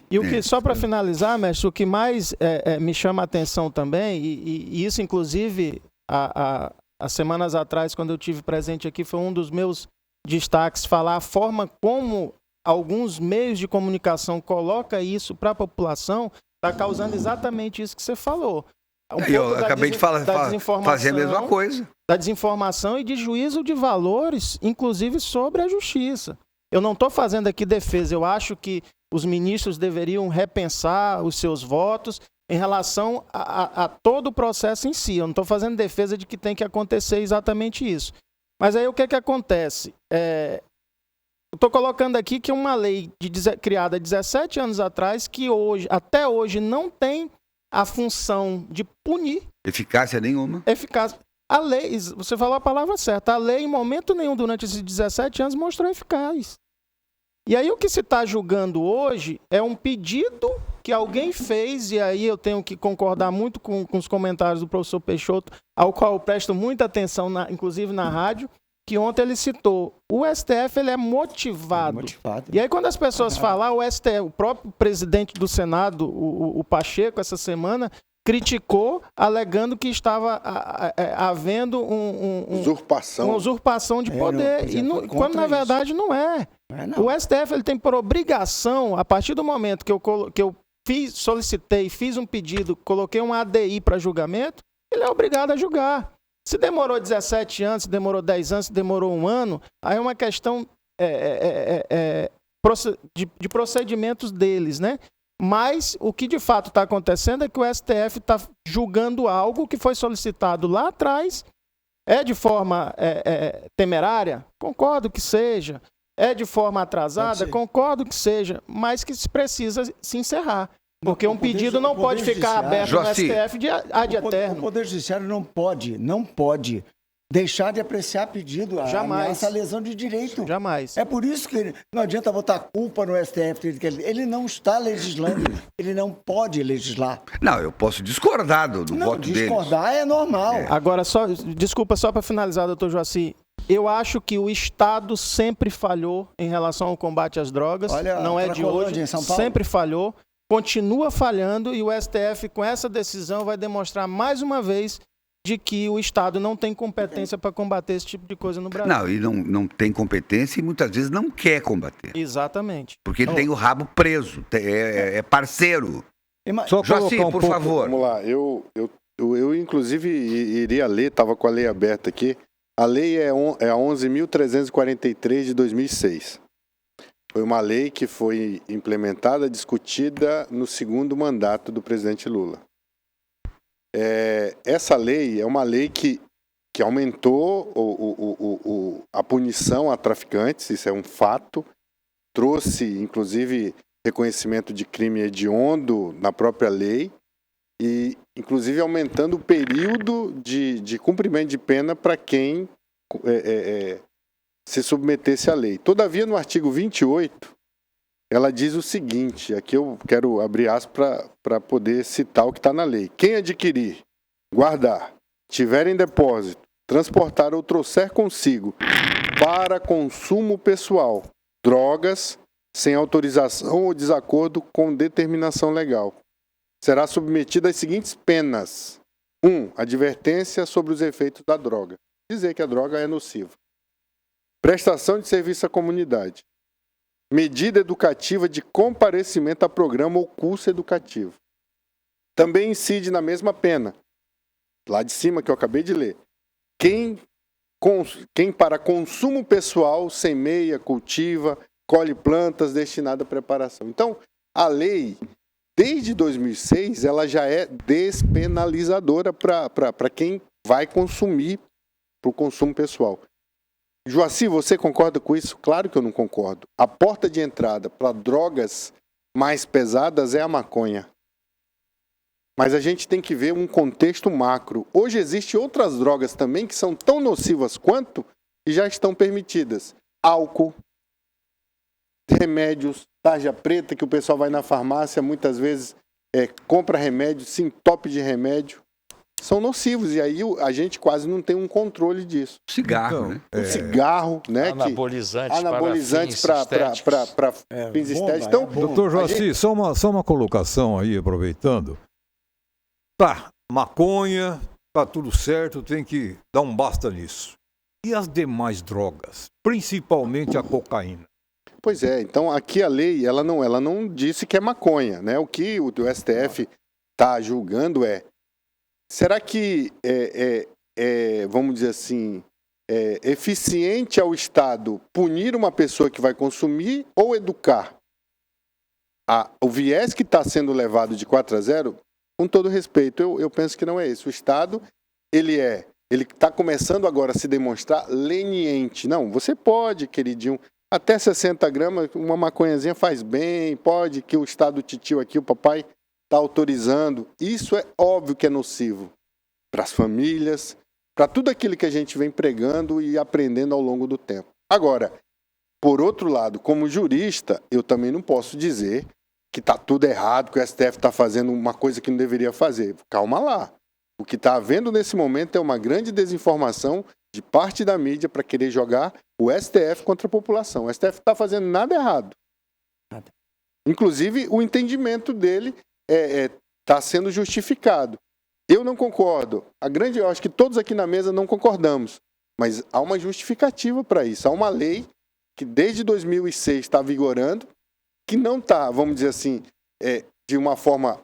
E o que, só para finalizar, mestre, o que mais me chama a atenção também, e isso, inclusive, há semanas atrás, quando eu tive presente aqui, foi um dos meus destaques, falar a forma como alguns meios de comunicação colocam isso para a população, está causando exatamente isso que você falou. Eu acabei de fazer a mesma coisa. Da desinformação e de juízo de valores, inclusive sobre a justiça. Eu não estou fazendo aqui defesa, eu acho que os ministros deveriam repensar os seus votos em relação a todo o processo em si. Eu não estou fazendo defesa de que tem que acontecer exatamente isso. Mas aí o que acontece? Estou colocando aqui que uma lei criada 17 anos atrás, que até hoje não tem a função de punir. Eficácia nenhuma. A lei, você falou a palavra certa, a lei em momento nenhum durante esses 17 anos mostrou eficaz. E aí o que se está julgando hoje é um pedido que alguém fez, e aí eu tenho que concordar muito com os comentários do professor Peixoto, ao qual eu presto muita atenção, inclusive na rádio, que ontem ele citou. O STF ele é motivado. E aí quando as pessoas falam, o STF, o próprio presidente do Senado, o Pacheco, essa semana, criticou, alegando que estava havendo uma usurpação de poder. Quando na verdade não é. O STF ele tem por obrigação, a partir do momento que eu solicitei, fiz um pedido, coloquei um ADI para julgamento, ele é obrigado a julgar. Se demorou 17 anos, se demorou 10 anos, se demorou 1 ano, aí é uma questão de procedimentos deles, né? Mas o que de fato está acontecendo é que o STF está julgando algo que foi solicitado lá atrás. É de forma temerária? Concordo que seja. É de forma atrasada? Concordo que seja. Mas que se precisa se encerrar. Porque um pedido não pode ficar aberto no STF ad eterno. O Poder Judiciário não pode deixar de apreciar pedido, essa lesão de direito. Jamais. É por isso que não adianta botar culpa no STF. Ele não está legislando, ele não pode legislar. Não, eu posso discordar do voto deles. Discordar é normal. Agora, desculpa, só para finalizar, doutor Joaci, eu acho que o Estado sempre falhou em relação ao combate às drogas. Não é de hoje, sempre falhou. Continua falhando e o STF, com essa decisão, vai demonstrar mais uma vez de que o Estado não tem competência para combater esse tipo de coisa no Brasil. Não, e não tem competência e muitas vezes não quer combater. Exatamente. Porque ele tem o rabo preso, é parceiro. Joaci, por favor. Vamos lá, eu inclusive iria ler, estava com a lei aberta aqui. A lei é a 11.343 de 2006. Foi uma lei que foi implementada, discutida no 2º mandato do presidente Lula. Essa lei é uma lei que aumentou a punição a traficantes, isso é um fato. Trouxe, inclusive, reconhecimento de crime hediondo na própria lei e, inclusive, aumentando o período de cumprimento de pena para quem se submetesse à lei. Todavia, no artigo 28, ela diz o seguinte, aqui eu quero abrir aspas para poder citar o que está na lei. Quem adquirir, guardar, tiver em depósito, transportar ou trouxer consigo para consumo pessoal drogas sem autorização ou desacordo com determinação legal, será submetido às seguintes penas. 1. Advertência sobre os efeitos da droga. Dizer que a droga é nociva. Prestação de serviço à comunidade. Medida educativa de comparecimento a programa ou curso educativo. Também incide na mesma pena lá de cima que eu acabei de ler. Quem para consumo pessoal semeia, cultiva, colhe plantas destinadas à preparação. Então, a lei, desde 2006, ela já é despenalizadora para quem vai consumir para o consumo pessoal. Joaci, você concorda com isso? Claro que eu não concordo. A porta de entrada para drogas mais pesadas é a maconha. Mas a gente tem que ver um contexto macro. Hoje existem outras drogas também que são tão nocivas quanto e já estão permitidas. Álcool, remédios, tarja preta, que o pessoal vai na farmácia, muitas vezes compra remédio, se entope de remédio. São nocivos, e aí a gente quase não tem um controle disso. Cigarro, né? O cigarro, né? Anabolizantes para fins estéticos. Então, doutor Joaci, só uma colocação aí, aproveitando. Tá, maconha, tá tudo certo, tem que dar um basta nisso. E as demais drogas, principalmente a cocaína? Pois é, então aqui a lei, ela não disse que é maconha, né? O que o STF está julgando será que vamos dizer assim, é eficiente ao Estado punir uma pessoa que vai consumir ou educar? O viés que está sendo levado de 4-0, com todo respeito, eu penso que não é esse. O Estado, ele está começando agora a se demonstrar leniente. Não, você pode, queridinho, até 60 gramas, uma maconhazinha faz bem, pode, que o Estado titio aqui, o papai está autorizando. Isso é óbvio que é nocivo para as famílias, para tudo aquilo que a gente vem pregando e aprendendo ao longo do tempo. Agora, por outro lado, como jurista, eu também não posso dizer que está tudo errado, que o STF está fazendo uma coisa que não deveria fazer. Calma lá. O que está havendo nesse momento é uma grande desinformação de parte da mídia para querer jogar o STF contra a população. O STF está fazendo nada errado. Inclusive, o entendimento dele está sendo justificado. Eu não concordo. Eu acho que todos aqui na mesa não concordamos. Mas há uma justificativa para isso. Há uma lei que desde 2006 está vigorando, que não está, vamos dizer assim, de uma forma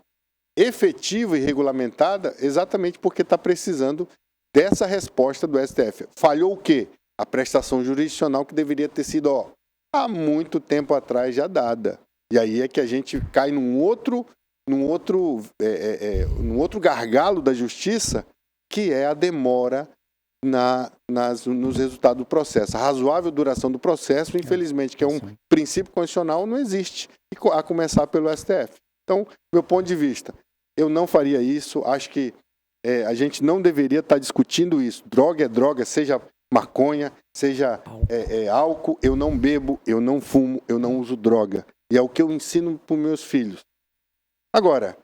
efetiva e regulamentada, exatamente porque está precisando dessa resposta do STF. Falhou o quê? A prestação jurisdicional que deveria ter sido há muito tempo atrás já dada. E aí é que a gente cai num outro gargalo da justiça, que é a demora nos resultados do processo. A razoável duração do processo, infelizmente, que é um princípio constitucional, não existe, a começar pelo STF. Então, meu ponto de vista, eu não faria isso, acho que a gente não deveria estar discutindo isso. Droga é droga, seja maconha, seja álcool, eu não bebo, eu não fumo, eu não uso droga. E é o que eu ensino para os meus filhos. Agora,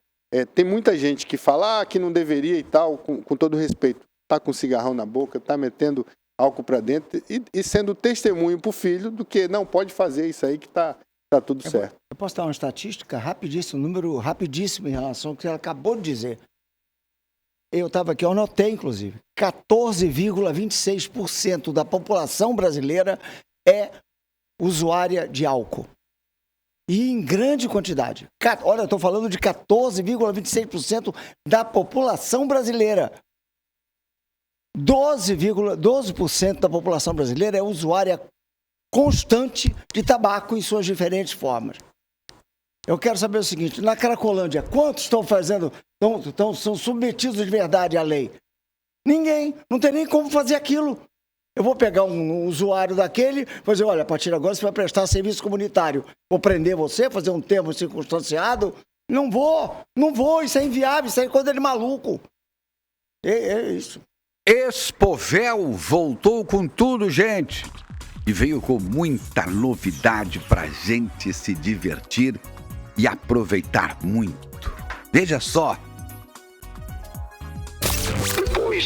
tem muita gente que fala que não deveria e tal, com todo respeito, tá com cigarrão na boca, tá metendo álcool para dentro e sendo testemunho para o filho do que não pode fazer isso aí que tá tudo certo. Eu posso dar uma estatística rapidíssima, um número rapidíssimo em relação ao que ela acabou de dizer. Eu estava aqui, eu anotei inclusive, 14,26% da população brasileira é usuária de álcool. E em grande quantidade. Olha, eu estou falando de 14,26% da população brasileira. 12% da população brasileira é usuária constante de tabaco em suas diferentes formas. Eu quero saber o seguinte, na Cracolândia, quantos estão são submetidos de verdade à lei? Ninguém, não tem nem como fazer aquilo. Eu vou pegar um usuário daquele, vou dizer, olha, a partir de agora você vai prestar serviço comunitário. Vou prender você, fazer um termo circunstanciado? Não vou, isso é inviável, isso é coisa de maluco. É isso. Expovel voltou com tudo, gente. E veio com muita novidade pra gente se divertir e aproveitar muito. Veja só.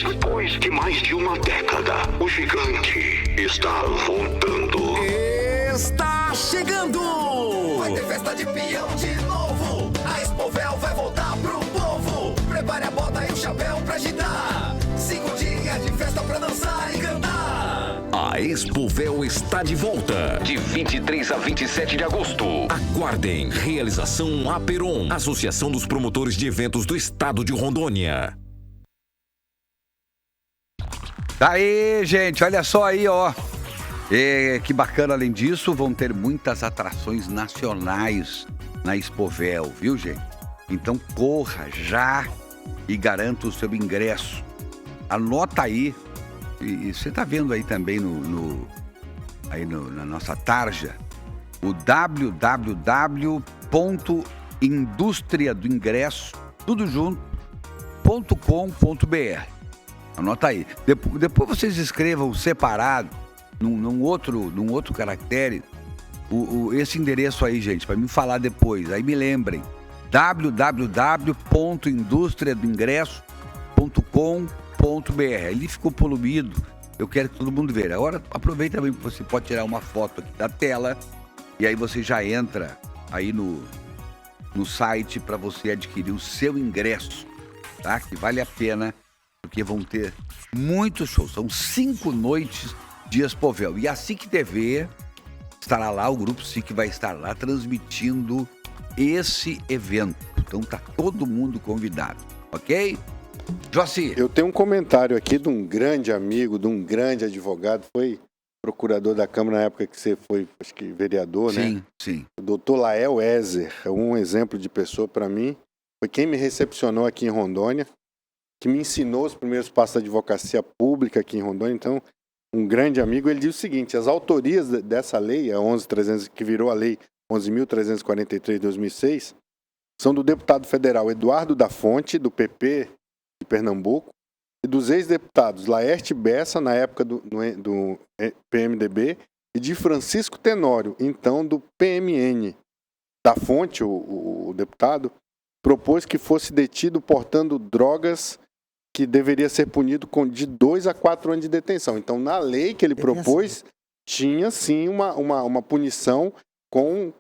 Depois de mais de uma década, o gigante está voltando. Está chegando! Vai ter festa de peão de novo. A Expovel vai voltar pro povo. Prepare a bota e o chapéu pra agitar. 5 dias de festa pra dançar e cantar. A Expovel está de volta. De 23 a 27 de agosto. Aguardem. Realização Aperon, Associação dos Promotores de Eventos do Estado de Rondônia. Tá aí, gente, olha só aí, ó. Que bacana, além disso, vão ter muitas atrações nacionais na Expovel, viu, gente? Então corra já e garanta o seu ingresso. Anota aí, e você tá vendo aí também na nossa tarja, o www.industriadoingresso, tudo junto.com.br. Anota aí. Depois vocês escrevam separado, num outro caractere, esse endereço aí, gente, para me falar depois. Aí me lembrem. www.industriadoingresso.com.br. Ele ficou poluído. Eu quero que todo mundo veja. Agora, aproveita também, você pode tirar uma foto aqui da tela e aí você já entra aí no site para você adquirir o seu ingresso, tá? Que vale a pena, porque vão ter muitos shows. São 5 noites de Expovel. E a SIC TV estará lá, o Grupo SIC vai estar lá transmitindo esse evento. Então tá todo mundo convidado, ok? Joaci. Eu tenho um comentário aqui de um grande amigo, de um grande advogado, foi procurador da Câmara na época que você foi, acho que vereador, sim, né? Sim. O doutor Lael Ezer, é um exemplo de pessoa para mim. Foi quem me recepcionou aqui em Rondônia, que me ensinou os primeiros passos da advocacia pública aqui em Rondônia. Então, um grande amigo, ele diz o seguinte: as autorias dessa lei, a 11.300, que virou a lei 11.343 de 2006, são do deputado federal Eduardo da Fonte, do PP de Pernambuco, e dos ex-deputados Laerte Bessa, na época do PMDB, e de Francisco Tenório, então do PMN. Da Fonte, o deputado, propôs que fosse detido portando drogas, que deveria ser punido de 2 a 4 anos de detenção. Então, na lei que ele propôs, tinha sim uma punição com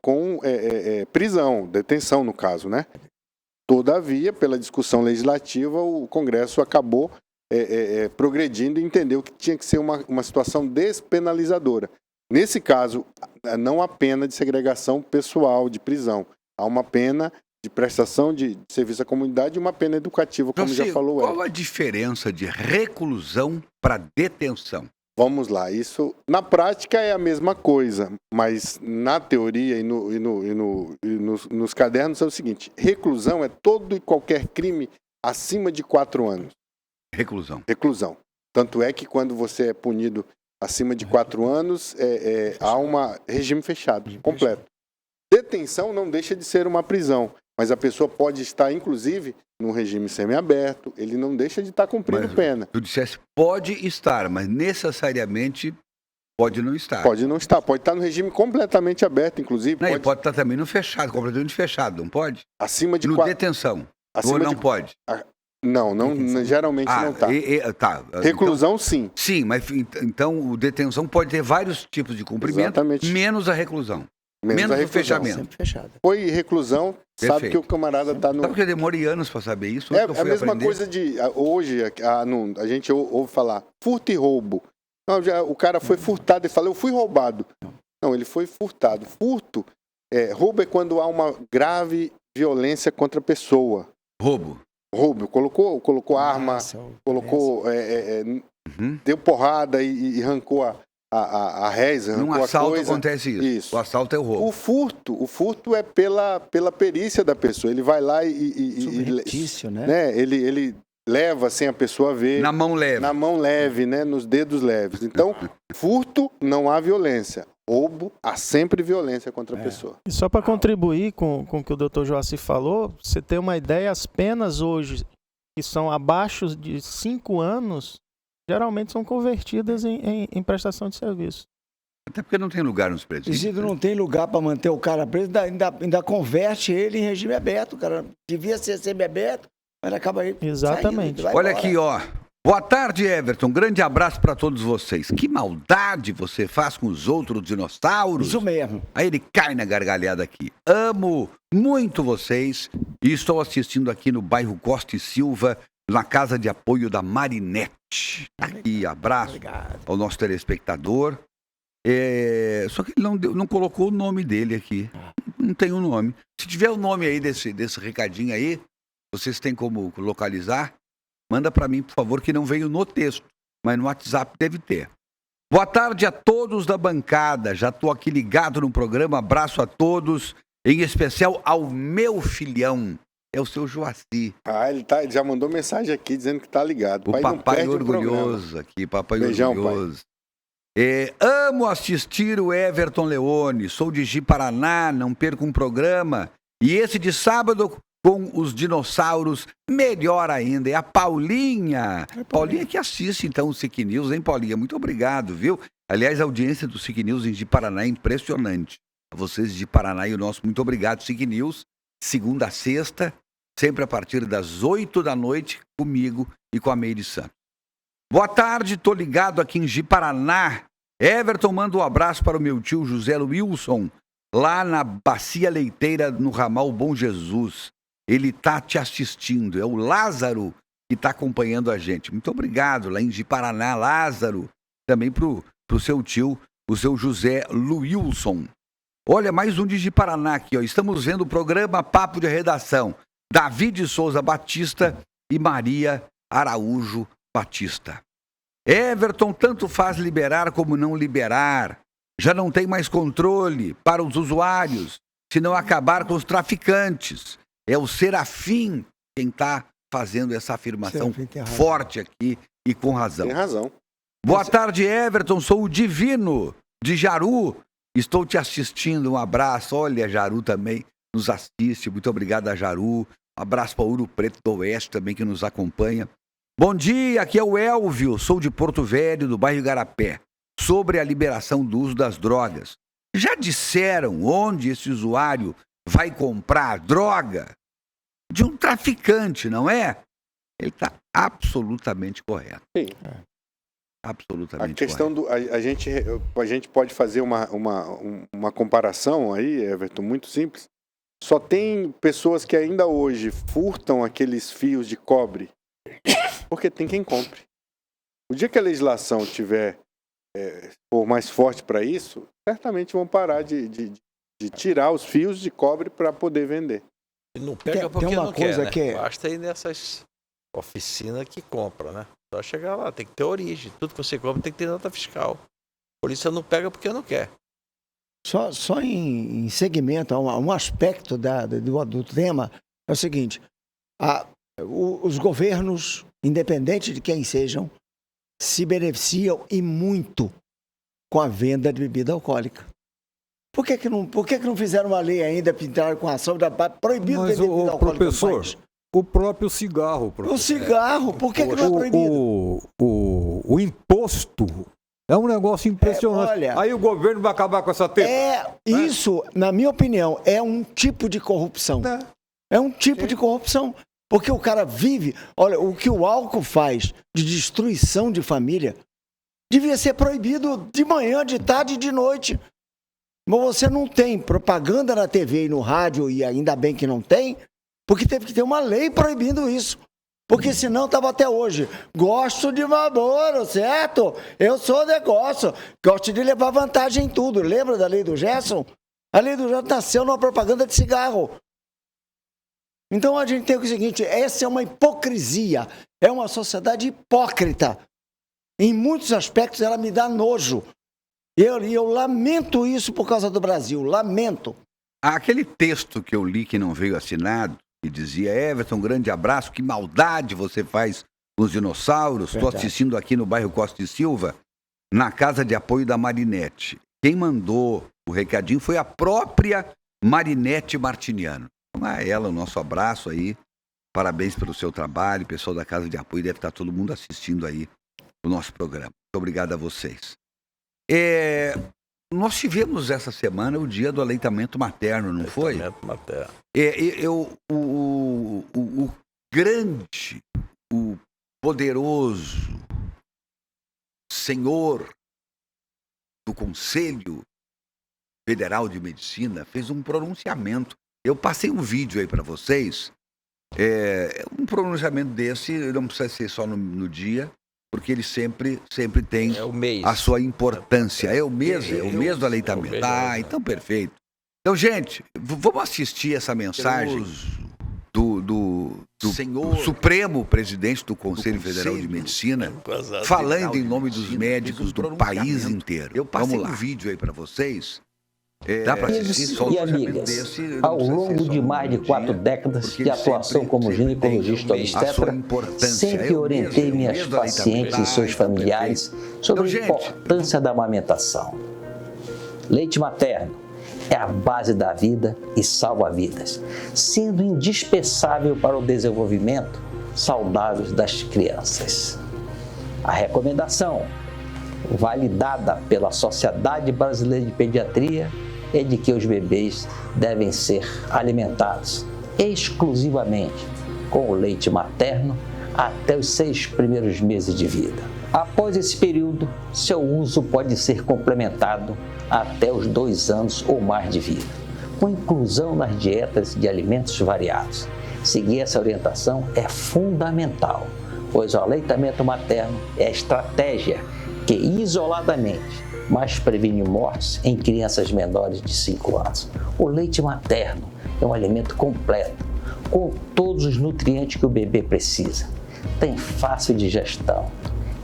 prisão, detenção no caso, né? Todavia, pela discussão legislativa, o Congresso acabou progredindo e entendeu que tinha que ser uma situação despenalizadora. Nesse caso, não há pena de segregação pessoal, de prisão. Há uma pena de prestação de serviço à comunidade e uma pena educativa, como já falou. Qual a diferença de reclusão para detenção? Vamos lá, isso na prática é a mesma coisa, mas na teoria e nos cadernos é o seguinte: reclusão é todo e qualquer crime acima de 4 anos. Reclusão. Tanto é que quando você é punido acima de 4 anos, há um regime fechado, completo. Detenção não deixa de ser uma prisão, mas a pessoa pode estar, inclusive, num regime semiaberto, ele não deixa de estar cumprindo pena. Tu dissesse pode estar, mas necessariamente pode não estar. Pode não estar, pode estar no regime completamente aberto, inclusive. Não, pode estar também no fechado, completamente fechado, não pode? Acima de detenção. Ou não pode? Não, geralmente não está. Reclusão, então, sim. Sim, mas então o detenção pode ter vários tipos de cumprimento, exatamente, menos a reclusão. Menos o fechamento. Foi reclusão, perfeito, sabe que o camarada está no... Sabe que demorei anos para saber isso? É a mesma coisa de... Hoje, a gente ouve falar furto e roubo. Não, o cara foi furtado e fala, eu fui roubado. Não, ele foi furtado. Roubo é quando há uma grave violência contra a pessoa. Roubo, colocou arma, colocou... deu porrada e arrancou a reza. Num assalto acontece isso. O assalto é o roubo. O furto é pela perícia da pessoa. Ele vai lá Subreptício, né? Ele leva sem a pessoa ver. Na mão leve, né? Nos dedos leves. Então, furto, não há violência. Roubo, há sempre violência contra a pessoa. E só para contribuir com o que o Dr. Joaci falou, você ter uma ideia, as penas hoje, que são abaixo de 5 anos, geralmente são convertidas em prestação de serviço. Até porque não tem lugar nos presídios. Se não tem lugar para manter o cara preso, ainda converte ele em regime aberto. O cara devia ser semiaberto, mas acaba aí. Exatamente. Saindo, olha aqui, ó. Boa tarde, Everton. Grande abraço para todos vocês. Que maldade você faz com os outros dinossauros. Isso mesmo. Aí ele cai na gargalhada aqui. Amo muito vocês e estou assistindo aqui no bairro Costa e Silva, na casa de apoio da Marinette. Aqui, abraço ao nosso telespectador. Só que ele não colocou o nome dele aqui. Não tem o nome. Se tiver o nome aí desse recadinho aí, vocês têm como localizar? Manda para mim, por favor, que não veio no texto. mas no WhatsApp deve ter. Boa tarde a todos da bancada. Já estou aqui ligado no programa. Abraço a todos, em especial ao meu filhão. É o seu Joaci. Ele já mandou mensagem aqui dizendo que tá ligado. O papai orgulhoso aqui, papai Beijão, orgulhoso. Amo assistir o Everton Leone. Sou de Ji-Paraná, não perco um programa. E esse de sábado com os dinossauros, melhor ainda. É a Paulinha. Paulinha que assiste, então, o SIC News, hein, Paulinha? Muito obrigado, viu? Aliás, a audiência do SIC News em Ji-Paraná é impressionante. A vocês de Ji-Paraná e o nosso muito obrigado, SIC News. Segunda a sexta, sempre a partir das 8 da noite, comigo e com a Meire Santos. Boa tarde, tô ligado aqui em Ji-Paraná. Everton, manda um abraço para o meu tio José Wilson, lá na Bacia Leiteira, no ramal Bom Jesus. Ele tá te assistindo, é o Lázaro que tá acompanhando a gente. Muito obrigado, lá em Ji-Paraná, Lázaro. Também pro seu tio, o seu José Wilson. Olha, mais um de Ji-Paraná aqui, ó. Estamos vendo o programa Papo de Redação. David Souza Batista e Maria Araújo Batista. Everton, tanto faz liberar como não liberar. Já não tem mais controle para os usuários, se não acabar com os traficantes. É o Serafim quem está fazendo essa afirmação forte aqui e com razão. Tem razão. Boa tarde, Everton. Sou o Divino de Jaru. Estou te assistindo. Um abraço. Olha, Jaru também nos assiste. Muito obrigado a Jaru. Um abraço para o Ouro Preto do Oeste também que nos acompanha. Bom dia, aqui é o Elvio. Sou de Porto Velho, do bairro Igarapé. Sobre a liberação do uso das drogas. Já disseram onde esse usuário vai comprar droga? De um traficante, não é? Ele está absolutamente correto. Sim. Absolutamente a questão correto. A gente pode fazer uma comparação aí, Everton, muito simples. Só tem pessoas que ainda hoje furtam aqueles fios de cobre porque tem quem compre. O dia que a legislação tiver for mais forte para isso, certamente vão parar de tirar os fios de cobre para poder vender. E não pega porque não quer, né? Basta ir nessas oficinas que compra, né? Só chegar lá, tem que ter origem. Tudo que você compra tem que ter nota fiscal. A polícia não pega porque não quer. Só em segmento, um aspecto do tema é o seguinte: os governos, independente de quem sejam, se beneficiam e muito com a venda de bebida alcoólica. Por que não fizeram uma lei ainda, pintaram com ação proibido mas vender bebida alcoólica? Professor, o próprio cigarro. Professor. O cigarro, por que não é proibido? O imposto é um negócio impressionante. Olha, aí o governo vai acabar com essa teta. Isso, na minha opinião, é um tipo de corrupção. É um tipo de corrupção. Porque o cara vive... Olha, o que o álcool faz de destruição de família devia ser proibido de manhã, de tarde e de noite. Mas você não tem propaganda na TV e no rádio, e ainda bem que não tem, porque teve que ter uma lei proibindo isso. Porque senão estava até hoje. Gosto de namoro, certo? Eu sou negócio. Gosto de levar vantagem em tudo. Lembra da lei do Gerson? A lei do Gerson nasceu numa propaganda de cigarro. Então a gente tem o seguinte, essa é uma hipocrisia. É uma sociedade hipócrita. Em muitos aspectos ela me dá nojo. Eu lamento isso por causa do Brasil, lamento. Aquele texto que eu li que não veio assinado, que dizia: Everton, um grande abraço, que maldade você faz com os dinossauros. Estou assistindo aqui no bairro Costa e Silva, na casa de apoio da Marinete. Quem mandou o recadinho foi a própria Marinete Martiniano. Então, a ela, o nosso abraço aí. Parabéns pelo seu trabalho, pessoal da casa de apoio, deve estar todo mundo assistindo aí o nosso programa. Muito obrigado a vocês. Nós tivemos essa semana o dia do aleitamento materno, não foi? Aleitamento materno. O grande, o poderoso senhor do Conselho Federal de Medicina fez um pronunciamento. Eu passei um vídeo aí para vocês. Um pronunciamento desse não precisa ser só no dia, porque ele sempre tem a sua importância. É o mês do aleitamento. Então perfeito. Então, gente, vamos assistir essa mensagem do Supremo Presidente do Conselho Federal de Medicina, falando em nome dos médicos do país inteiro. Eu passei um vídeo aí para vocês. Dá para assistir? E amigas, ao longo de mais de 4 décadas de atuação como ginecologista obstetra, sempre orientei minhas pacientes e seus familiares sobre a importância da amamentação. Leite materno é a base da vida e salva vidas, sendo indispensável para o desenvolvimento saudável das crianças. A recomendação, validada pela Sociedade Brasileira de Pediatria, é de que os bebês devem ser alimentados exclusivamente com o leite materno até os 6 primeiros meses de vida. Após esse período, seu uso pode ser complementado até os 2 anos ou mais de vida, com inclusão nas dietas de alimentos variados. Seguir essa orientação é fundamental, pois o aleitamento materno é a estratégia que, isoladamente, mais previne mortes em crianças menores de 5 anos. O leite materno é um alimento completo, com todos os nutrientes que o bebê precisa. Tem fácil digestão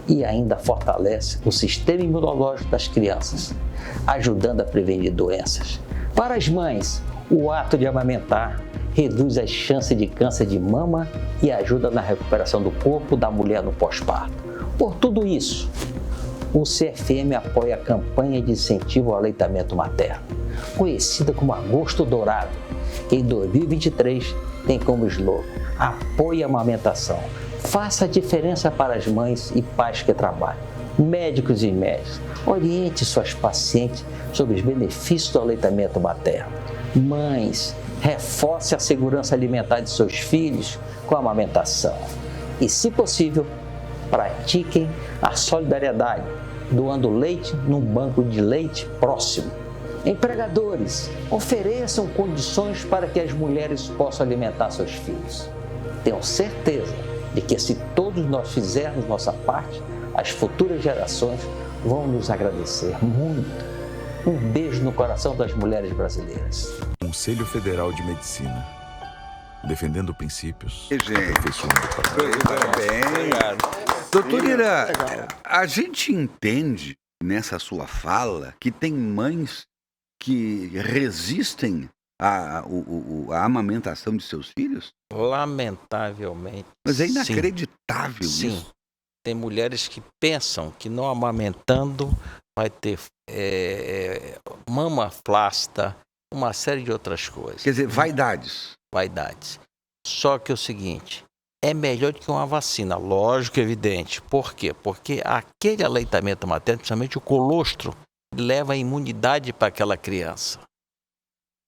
e ainda fortalece o sistema imunológico das crianças, ajudando a prevenir doenças. Para as mães, o ato de amamentar reduz as chances de câncer de mama e ajuda na recuperação do corpo da mulher no pós-parto. Por tudo isso, o CFM apoia a campanha de incentivo ao aleitamento materno, conhecida como Agosto Dourado, que em 2023 tem como slogan: apoie a amamentação, faça a diferença para as mães e pais que trabalham. Médicos e médicos, oriente suas pacientes sobre os benefícios do aleitamento materno. Mães, reforce a segurança alimentar de seus filhos com a amamentação. E, se possível, pratiquem a solidariedade, doando leite num banco de leite próximo. Empregadores, ofereçam condições para que as mulheres possam alimentar seus filhos. Tenho certeza de que, se todos nós fizermos nossa parte, as futuras gerações vão nos agradecer muito. Um beijo no coração das mulheres brasileiras. Conselho Federal de Medicina. Defendendo princípios. Parabéns. Doutor Ira, a gente entende nessa sua fala que tem mães que resistem à amamentação de seus filhos? Lamentavelmente. Mas é inacreditável isso. Tem mulheres que pensam que não amamentando vai ter mama flácida, uma série de outras coisas. Quer dizer, vaidades. Vaidades. Só que é o seguinte, é melhor do que uma vacina, lógico, evidente. Por quê? Porque aquele aleitamento materno, principalmente o colostro, leva a imunidade para aquela criança.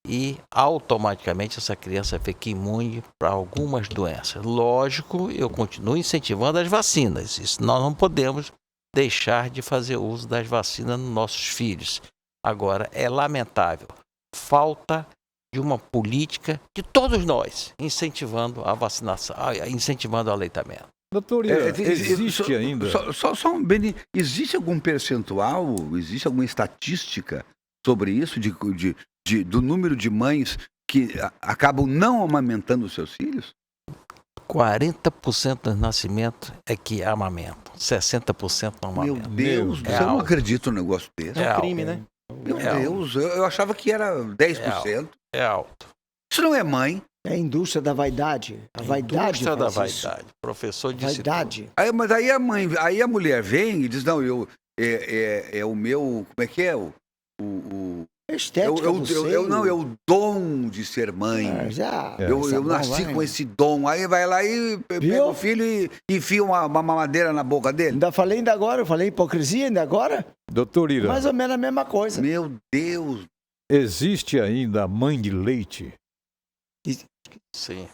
E automaticamente essa criança fica imune para algumas doenças. Lógico, eu continuo incentivando as vacinas. Isso nós não podemos deixar de fazer uso das vacinas nos nossos filhos. Agora, é lamentável. Falta de uma política de todos nós, incentivando a vacinação, incentivando o aleitamento. Doutor, existe ainda? Existe algum percentual, existe alguma estatística sobre isso, do número de mães que acabam não amamentando os seus filhos? 40% dos nascimentos é que amamentam, 60% não amamentam. Meu Deus, eu não acredito num negócio desse. É um crime, né? Meu Deus, eu achava que era 10%. É alto. Isso não é mãe. É a indústria da vaidade. A vaidade indústria da faz vaidade. Isso. Professor disse vaidade. Mas aí a mulher vem e diz, não, é o meu, como é que é? Estética é o dom de ser mãe. Eu nasci com esse dom. Aí vai lá e pega o filho e enfia uma mamadeira na boca dele. Ainda agora, eu falei hipocrisia ainda agora? Doutor Ira. Mais ou menos a mesma coisa. Meu Deus. Existe ainda a mãe de leite? Sim.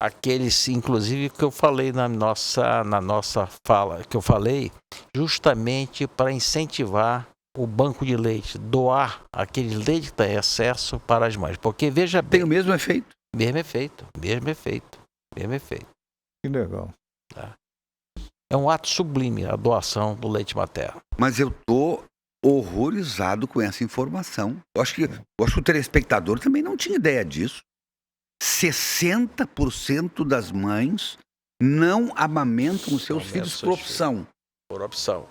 Aqueles, inclusive, que eu falei na nossa fala, que eu falei justamente para incentivar o banco de leite, doar aquele leite que está em excesso para as mães. Porque, veja bem... Tem o mesmo efeito? Mesmo efeito. Que legal. É um ato sublime a doação do leite materno. Mas eu tô horrorizado com essa informação. Eu acho que o telespectador também não tinha ideia disso. 60% das mães não amamentam os seus filhos por opção. Por opção.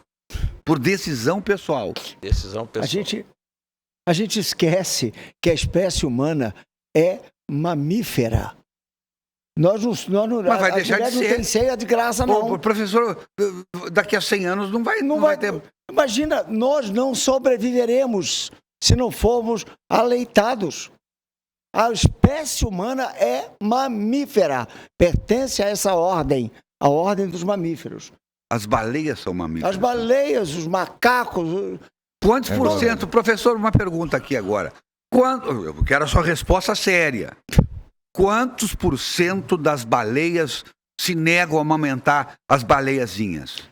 Por decisão pessoal. Decisão pessoal. A gente esquece que a espécie humana é mamífera. Mas vai deixar de ser. Não tem ceia de graça, não. Professor, daqui a 100 anos não vai ter... Imagina, nós não sobreviveremos se não formos aleitados. A espécie humana é mamífera. Pertence a essa ordem, a ordem dos mamíferos. As baleias são mamíferos. As baleias, os macacos... Quantos por cento? Professor, uma pergunta aqui agora. Eu quero a sua resposta séria. Quantos por cento das baleias se negam a amamentar as baleiazinhas?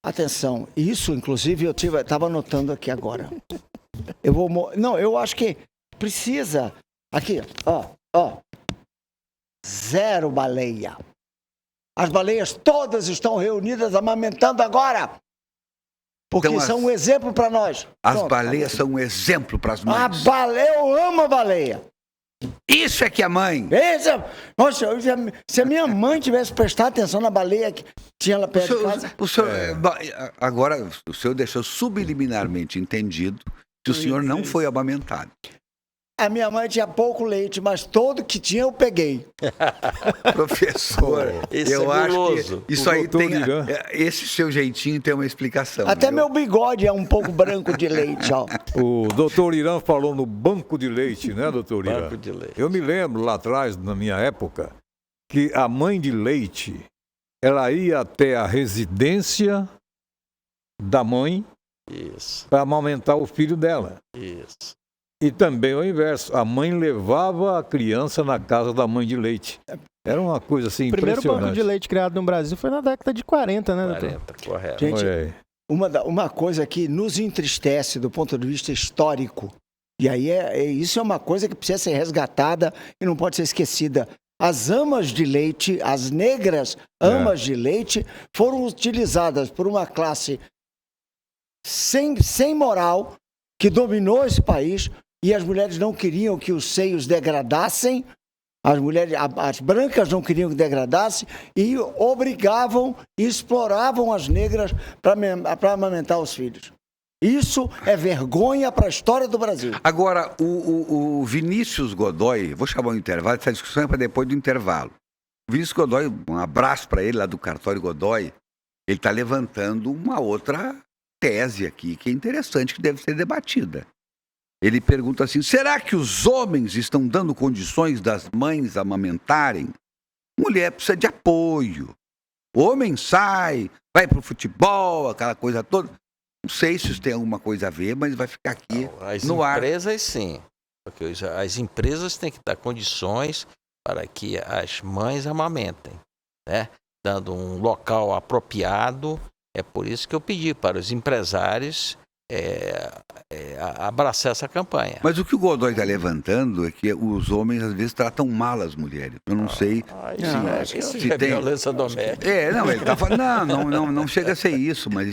Atenção, isso inclusive eu estava anotando aqui agora. Eu acho que precisa. Aqui, ó. 0 baleia. As baleias todas estão reunidas amamentando agora. Porque então, são um exemplo para nós. As baleias são um exemplo para as mães. Eu amo a baleia. Isso é que é mãe. Nossa, se a minha mãe tivesse prestado atenção na baleia que tinha lá perto de casa... Agora, o senhor deixou subliminarmente entendido que o senhor não foi amamentado. A minha mãe tinha pouco leite, mas todo que tinha eu peguei. Professor, eu acho que isso aí tem... Esse seu jeitinho tem uma explicação. Até meu bigode é um pouco branco de leite, ó. O doutor Irã falou no banco de leite, né, doutor Irã? Banco de leite. Eu me lembro lá atrás, na minha época, que a mãe de leite, ela ia até a residência da mãe para amamentar o filho dela. Isso. E também o inverso, a mãe levava a criança na casa da mãe de leite. Era uma coisa assim impressionante. O primeiro banco de leite criado no Brasil foi na década de 40, né, doutor? 40, correto. Gente, uma coisa que nos entristece do ponto de vista histórico, e aí isso é uma coisa que precisa ser resgatada e não pode ser esquecida. As amas de leite, as negras amas de leite, foram utilizadas por uma classe sem moral que dominou esse país. E as mulheres não queriam que os seios degradassem, as brancas não queriam que degradasse, e obrigavam e exploravam as negras para amamentar os filhos. Isso é vergonha para a história do Brasil. Agora, o Vinícius Godoy, vou chamar o intervalo, essa discussão é para depois do intervalo. O Vinícius Godoy, um abraço para ele lá do cartório Godoy, ele está levantando uma outra tese aqui, que é interessante, que deve ser debatida. Ele pergunta assim, será que os homens estão dando condições das mães amamentarem? Mulher precisa de apoio. O homem sai, vai pro futebol, aquela coisa toda. Não sei se isso tem alguma coisa a ver, mas vai ficar aqui no ar. As empresas, sim. Porque as empresas têm que dar condições para que as mães amamentem, né? Dando um local apropriado. É por isso que eu pedi para os empresários abraçar essa campanha. Mas o que o Godoy está levantando é que os homens às vezes tratam mal as mulheres. Eu não sei se tem violência doméstica. Não, ele está falando, não chega a ser isso, mas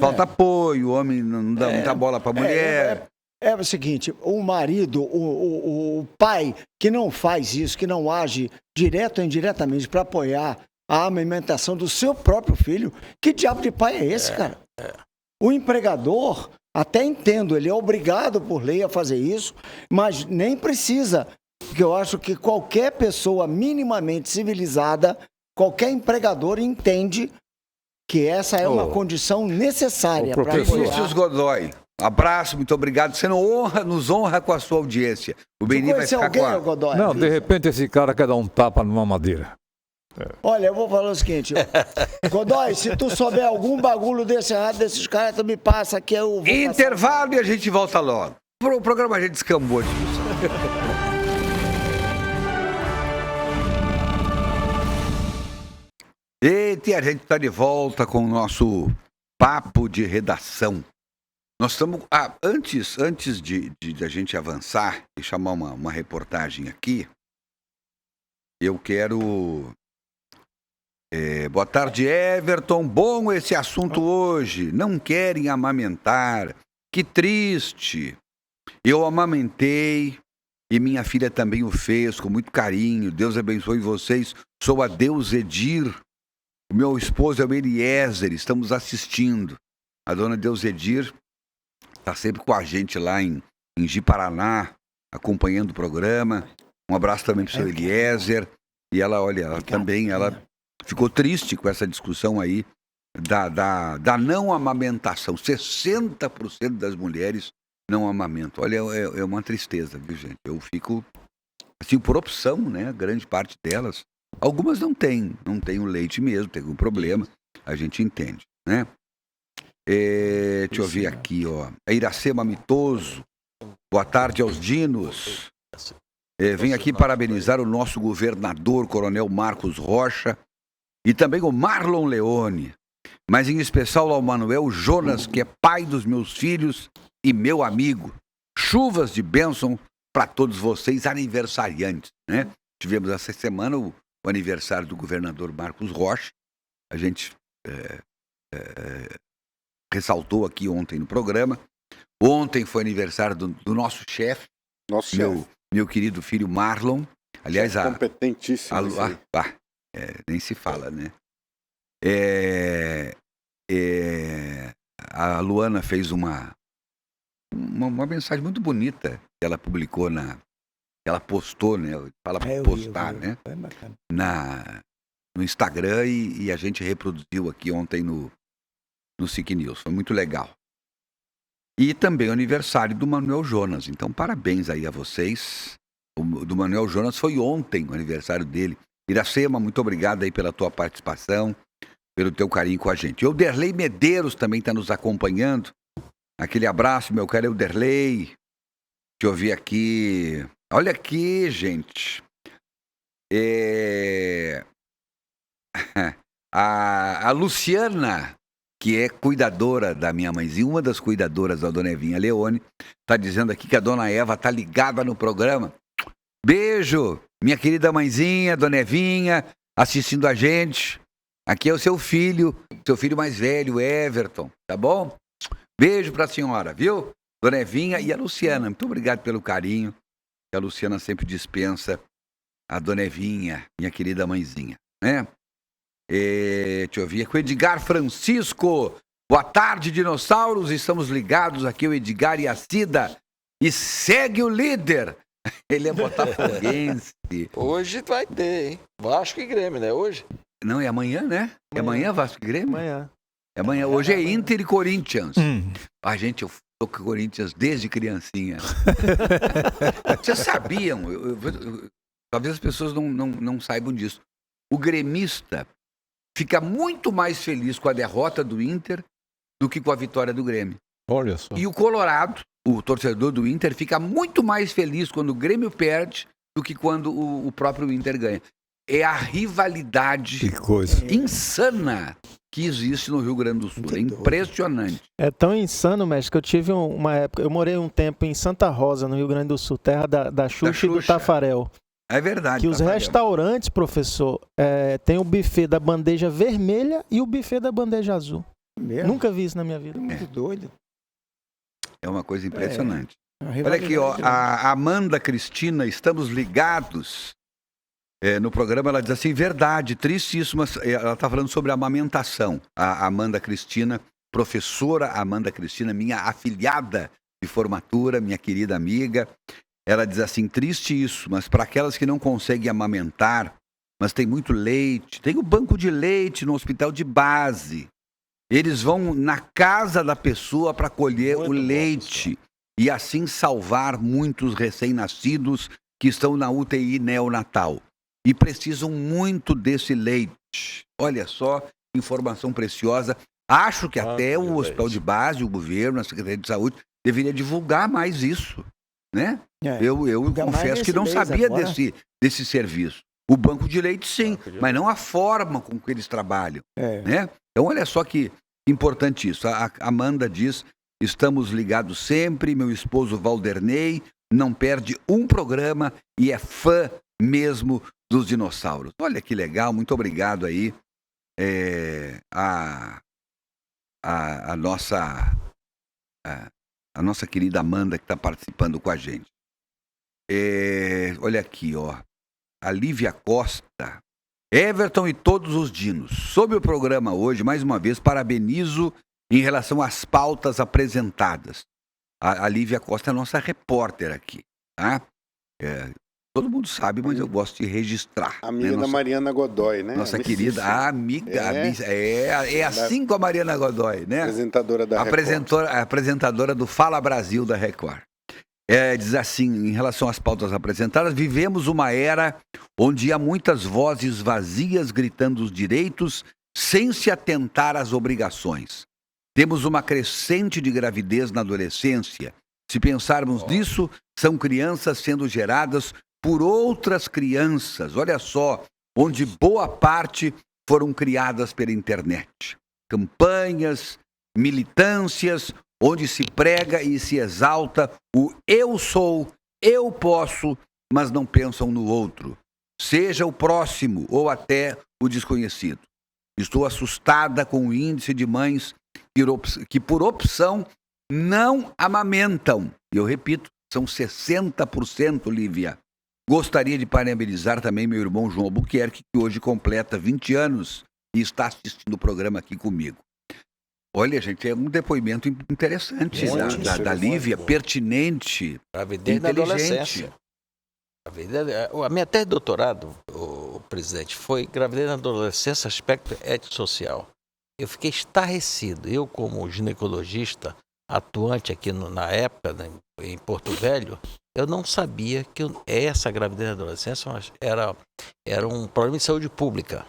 falta apoio, o homem não dá muita bola para a mulher. É o seguinte, o marido, o pai que não faz isso, que não age direto ou indiretamente para apoiar a amamentação do seu próprio filho, que diabo de pai é esse, cara? O empregador, até entendo, ele é obrigado por lei a fazer isso, mas nem precisa, porque eu acho que qualquer pessoa minimamente civilizada, qualquer empregador entende que essa é uma condição necessária para apoiar. Vinícius Godoy, abraço, muito obrigado. Você nos honra com a sua audiência. O Beni vai ficar com a... Godoy? Não, de repente esse cara quer dar um tapa numa madeira. Olha, eu vou falar o seguinte, Godoy, se tu souber algum bagulho desse errado desses caras, tu me passa que eu vou intervalo e a gente volta logo. O programa a gente descambou de discussão. Eita, e a gente está de volta com o nosso papo de redação. Nós estamos... antes de a gente avançar e chamar uma reportagem aqui, eu quero... boa tarde, Everton. Bom esse assunto hoje. Não querem amamentar. Que triste. Eu amamentei E minha filha também o fez, com muito carinho. Deus abençoe vocês. Sou a Deus Edir. O meu esposo é o Eliezer. Estamos assistindo. A dona Deus Edir está sempre com a gente lá em Ji-Paraná, acompanhando o programa. Um abraço também para o seu Eliezer. E ela, olha, ela também ficou triste com essa discussão aí da não amamentação. 60% das mulheres não amamentam. Olha, é uma tristeza, viu, gente? Eu fico, assim, por opção, né? Grande parte delas. Algumas não têm o leite mesmo, tem algum problema. A gente entende, né? Deixa eu ver aqui, ó. Iracema Mitoso. Boa tarde aos dinos. Venho aqui parabenizar o nosso governador, Coronel Marcos Rocha, e também o Marlon Leone, mas em especial ao Manuel Jonas, que é pai dos meus filhos e meu amigo. Chuvas de bênção para todos vocês, aniversariantes, né? Tivemos essa semana o aniversário do governador Marcos Rocha. A gente ressaltou aqui ontem no programa. Ontem foi aniversário do nosso chefe, meu querido filho Marlon. Aliás, competentíssimo. Nem se fala, né? A Luana fez uma mensagem muito bonita que ela publicou ela postou, né? Fala para postar, né? No Instagram e a gente reproduziu aqui ontem no SIC News. Foi muito legal. E também o aniversário do Manuel Jonas. Então, parabéns aí a vocês. O do Manuel Jonas foi ontem o aniversário dele. Iracema, muito obrigado aí pela tua participação, pelo teu carinho com a gente. E o Derlei Medeiros também está nos acompanhando. Aquele abraço, meu caro Derlei. Deixa eu ver aqui. Olha aqui, gente. A Luciana, que é cuidadora da minha mãezinha, uma das cuidadoras da dona Evinha Leone, está dizendo aqui que a dona Eva está ligada no programa. Beijo, minha querida mãezinha, dona Evinha, assistindo a gente. Aqui é o seu filho mais velho, Everton, tá bom? Beijo para a senhora, viu? Dona Evinha e a Luciana, muito obrigado pelo carinho que a Luciana sempre dispensa a dona Evinha, minha querida mãezinha, né? Deixa eu ver aqui o Edgar Francisco. Boa tarde, dinossauros. Estamos ligados aqui, o Edgar e a Cida. E segue o líder. Ele é botafoguense. Hoje vai ter, hein? Vasco e Grêmio, né? Hoje? Não, é amanhã, né? É amanhã Vasco e Grêmio? Amanhã. É amanhã. Hoje é Inter e Corinthians. Gente, eu tô com o Corinthians desde criancinha. Vocês sabiam? Talvez as pessoas não saibam disso. O gremista fica muito mais feliz com a derrota do Inter do que com a vitória do Grêmio. Olha só. E o Colorado, o torcedor do Inter, fica muito mais feliz quando o Grêmio perde do que quando o próprio Inter ganha. É a rivalidade insana que existe no Rio Grande do Sul. É impressionante. É tão insano, mestre, que eu tive uma época... Eu morei um tempo em Santa Rosa, no Rio Grande do Sul, terra da Xuxa e do Tafarel. É verdade. Que os restaurantes, professor, tem o buffet da bandeja vermelha e o buffet da bandeja azul. Mesmo? Nunca vi isso na minha vida. Muito doido. É uma coisa impressionante. Olha aqui, ó, a Amanda Cristina, estamos ligados no programa. Ela diz assim, verdade, tristíssima. Ela está falando sobre a amamentação. A Amanda Cristina, professora Amanda Cristina, minha afilhada de formatura, minha querida amiga. Ela diz assim, triste isso, mas para aquelas que não conseguem amamentar, mas tem muito leite, tem o banco de leite no hospital de base. Eles vão na casa da pessoa para colher o leite e assim salvar muitos recém-nascidos que estão na UTI neonatal e precisam muito desse leite. Olha só, informação preciosa. Acho que até o hospital de base, o governo, a Secretaria de Saúde, deveria divulgar mais isso. Né? Eu confesso que não sabia desse serviço. O banco de leite, sim, mas não a forma com que eles trabalham. Né? Então, olha só que importante isso. A Amanda diz, estamos ligados sempre, meu esposo Valdernei não perde um programa e é fã mesmo dos dinossauros. Olha que legal, muito obrigado aí a nossa querida Amanda que está participando com a gente. Olha aqui, ó. A Lívia Costa. Everton e todos os dinos. Sobre o programa hoje, mais uma vez, parabenizo em relação às pautas apresentadas. A Lívia Costa é a nossa repórter aqui, tá? Todo mundo sabe, mas eu gosto de registrar. Amiga da Mariana Godoy, né? Nossa querida amiga. É assim com a Mariana Godoy, né? Apresentadora da Record. Apresentadora do Fala Brasil da Record. Diz assim, em relação às pautas apresentadas, vivemos uma era onde há muitas vozes vazias gritando os direitos sem se atentar às obrigações. Temos uma crescente de gravidez na adolescência. Se pensarmos nisso, são crianças sendo geradas por outras crianças, olha só, onde boa parte foram criadas pela internet. Campanhas, militâncias, onde se prega e se exalta o eu sou, eu posso, mas não pensam no outro, seja o próximo ou até o desconhecido. Estou assustada com o índice de mães que por opção não amamentam. E eu repito, são 60%, Lívia. Gostaria de parabenizar também meu irmão João Albuquerque, que hoje completa 20 anos e está assistindo o programa aqui comigo. Olha, gente, é um depoimento interessante da Lívia, pertinente, gravidez na adolescência. A minha tese de doutorado, o presidente, foi gravidez na adolescência, aspecto ético-social. Eu fiquei estarrecido. Eu, como ginecologista atuante aqui na época, né, em Porto Velho, eu não sabia que essa gravidez na adolescência era um problema de saúde pública.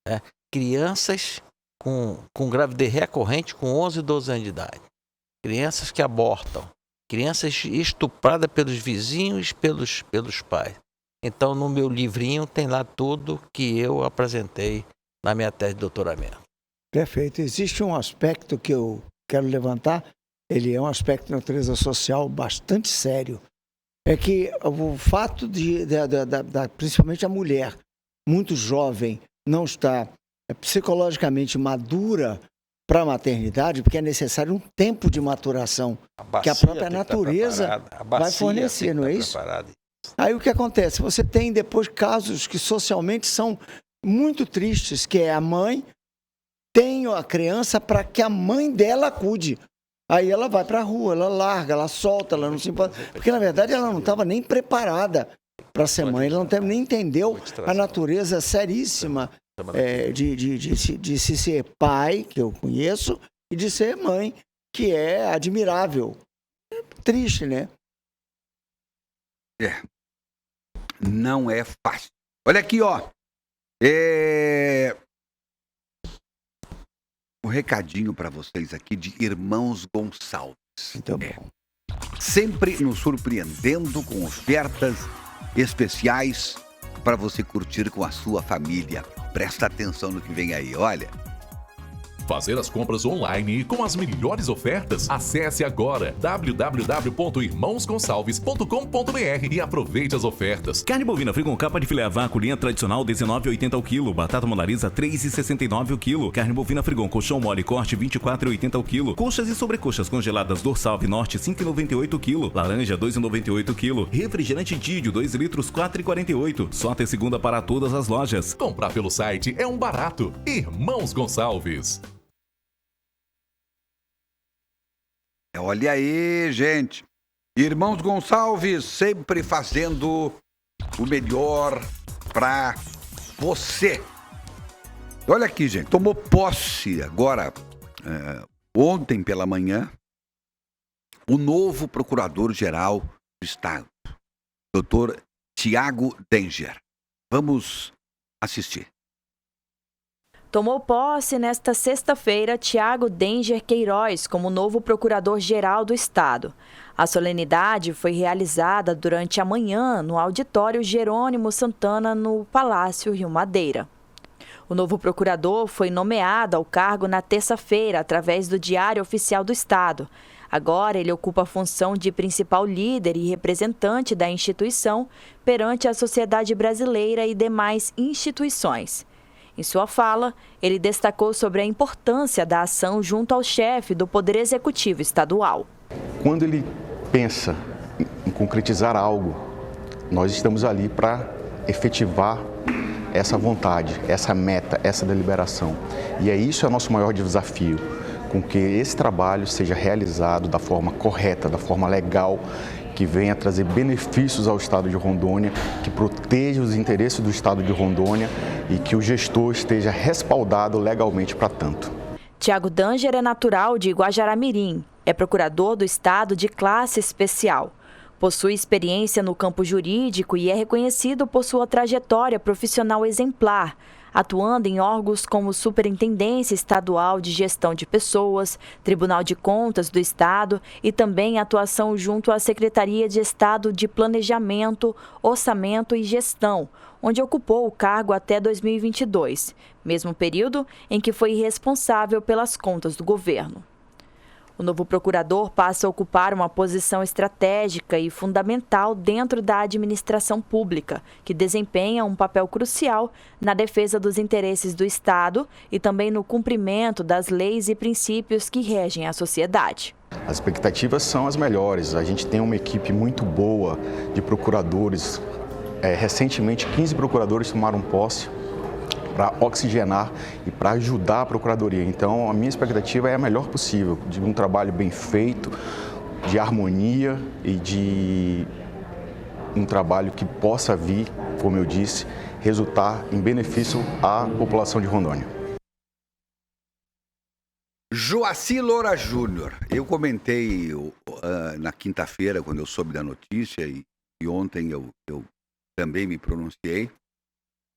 Né? Crianças com gravidez recorrente com 11 e 12 anos de idade. Crianças que abortam. Crianças estupradas pelos vizinhos, pelos pais. Então, no meu livrinho tem lá tudo que eu apresentei na minha tese de doutoramento. Perfeito. Existe um aspecto que eu quero levantar, ele é um aspecto de natureza social bastante sério. É que o fato principalmente a mulher, muito jovem, não está psicologicamente madura para a maternidade, porque é necessário um tempo de maturação que a própria natureza vai fornecer, não é isso? Aí o que acontece? Você tem depois casos que socialmente são muito tristes, que é a mãe tem a criança para que a mãe dela cuide. Aí ela vai para a rua, ela larga, ela solta, ela não se importa. Porque, na verdade, ela não estava nem preparada para ser mãe. Ela nem entendeu a natureza seríssima de se ser pai, que eu conheço, e de ser mãe, que é admirável. É triste, né? Não é fácil. Olha aqui, ó. Um recadinho para vocês aqui de Irmãos Gonçalves. Muito bom. Sempre nos surpreendendo com ofertas especiais para você curtir com a sua família. Presta atenção no que vem aí, olha. Fazer as compras online com as melhores ofertas? Acesse agora www.irmãosgonçalves.com.br e aproveite as ofertas. Carne bovina Frigon capa de filé a vácuo, linha tradicional R$ 19,80 o quilo. Batata molariza R$ 3,69 o quilo. Carne bovina Frigon colchão mole corte R$ 24,80 o quilo. Coxas e sobrecoxas congeladas dorsal norte R$ 5,98 o quilo. Laranja R$ 2,98 o quilo. Refrigerante Didio 2 litros R$ 4,48. Só até segunda para todas as lojas. Comprar pelo site é um barato. Irmãos Gonçalves. Olha aí, gente. Irmãos Gonçalves sempre fazendo o melhor para você. Olha aqui, gente. Tomou posse agora, ontem pela manhã, o novo procurador-geral do Estado, Dr. Tiago Denger. Vamos assistir. Tomou posse nesta sexta-feira Tiago Denger Queiroz como novo procurador-geral do Estado. A solenidade foi realizada durante a manhã no auditório Jerônimo Santana, no Palácio Rio Madeira. O novo procurador foi nomeado ao cargo na terça-feira através do Diário Oficial do Estado. Agora ele ocupa a função de principal líder e representante da instituição perante a sociedade brasileira e demais instituições. Em sua fala, ele destacou sobre a importância da ação junto ao chefe do Poder Executivo Estadual. Quando ele pensa em concretizar algo Nós estamos ali para efetivar essa vontade, essa meta, essa deliberação. E é isso o nosso maior desafio, com que esse trabalho seja realizado da forma correta, da forma legal, que venha trazer benefícios ao Estado de Rondônia, que proteja os interesses do Estado de Rondônia e que o gestor esteja respaldado legalmente para tanto. Tiago Danger é natural de Guajará-Mirim, é procurador do Estado de classe especial. Possui experiência no campo jurídico e é reconhecido por sua trajetória profissional exemplar, atuando em órgãos como Superintendência Estadual de Gestão de Pessoas, Tribunal de Contas do Estado e também atuação junto à Secretaria de Estado de Planejamento, Orçamento e Gestão, onde ocupou o cargo até 2022, mesmo período em que foi responsável pelas contas do governo. O novo procurador passa a ocupar uma posição estratégica e fundamental dentro da administração pública, que desempenha um papel crucial na defesa dos interesses do Estado e também no cumprimento das leis e princípios que regem a sociedade. As expectativas são as melhores. A gente tem uma equipe muito boa de procuradores. Recentemente, 15 procuradores tomaram posse para oxigenar e para ajudar a Procuradoria. Então, a minha expectativa é a melhor possível, de um trabalho bem feito, de harmonia e de um trabalho que possa vir, como eu disse, resultar em benefício à população de Rondônia. Joaci Loura Júnior, eu comentei na quinta-feira, quando eu soube da notícia, e ontem eu também me pronunciei,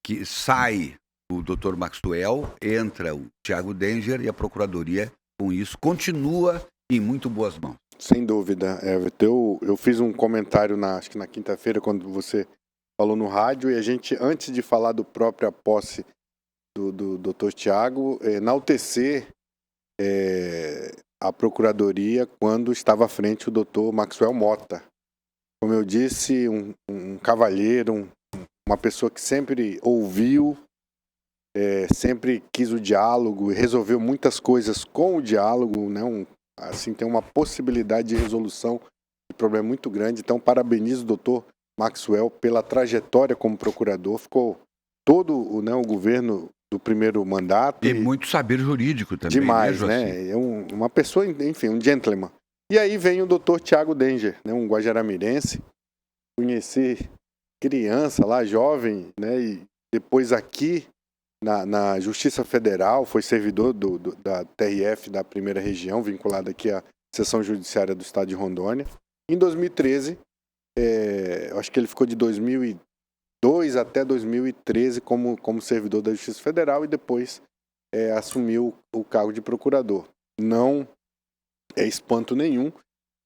que sai o Dr. Maxwell, entra o Tiago Danger e a Procuradoria, com isso, continua em muito boas mãos. Sem dúvida, Everton. Eu fiz um comentário, acho que na quinta-feira, quando você falou no rádio, e a gente, antes de falar do própria posse do Dr. Tiago, enaltecer a Procuradoria quando estava à frente o Dr. Maxwell Mota. Como eu disse, um cavalheiro, uma pessoa que sempre ouviu, sempre quis o diálogo e resolveu muitas coisas com o diálogo, né? Assim, tem uma possibilidade de resolução de problema muito grande. Então, parabenizo o doutor Maxwell pela trajetória como procurador. Ficou todo o governo do primeiro mandato. E muito saber jurídico também. Demais, né? É uma pessoa, enfim, um gentleman. E aí vem o doutor Tiago Danger, né? Um guajaramirense. Conheci criança lá, jovem, né? E depois aqui na Justiça Federal, foi servidor da TRF da primeira região, vinculado aqui à Seção Judiciária do Estado de Rondônia. Em 2013, acho que ele ficou de 2002 até 2013 como servidor da Justiça Federal e depois assumiu o cargo de procurador. Não é espanto nenhum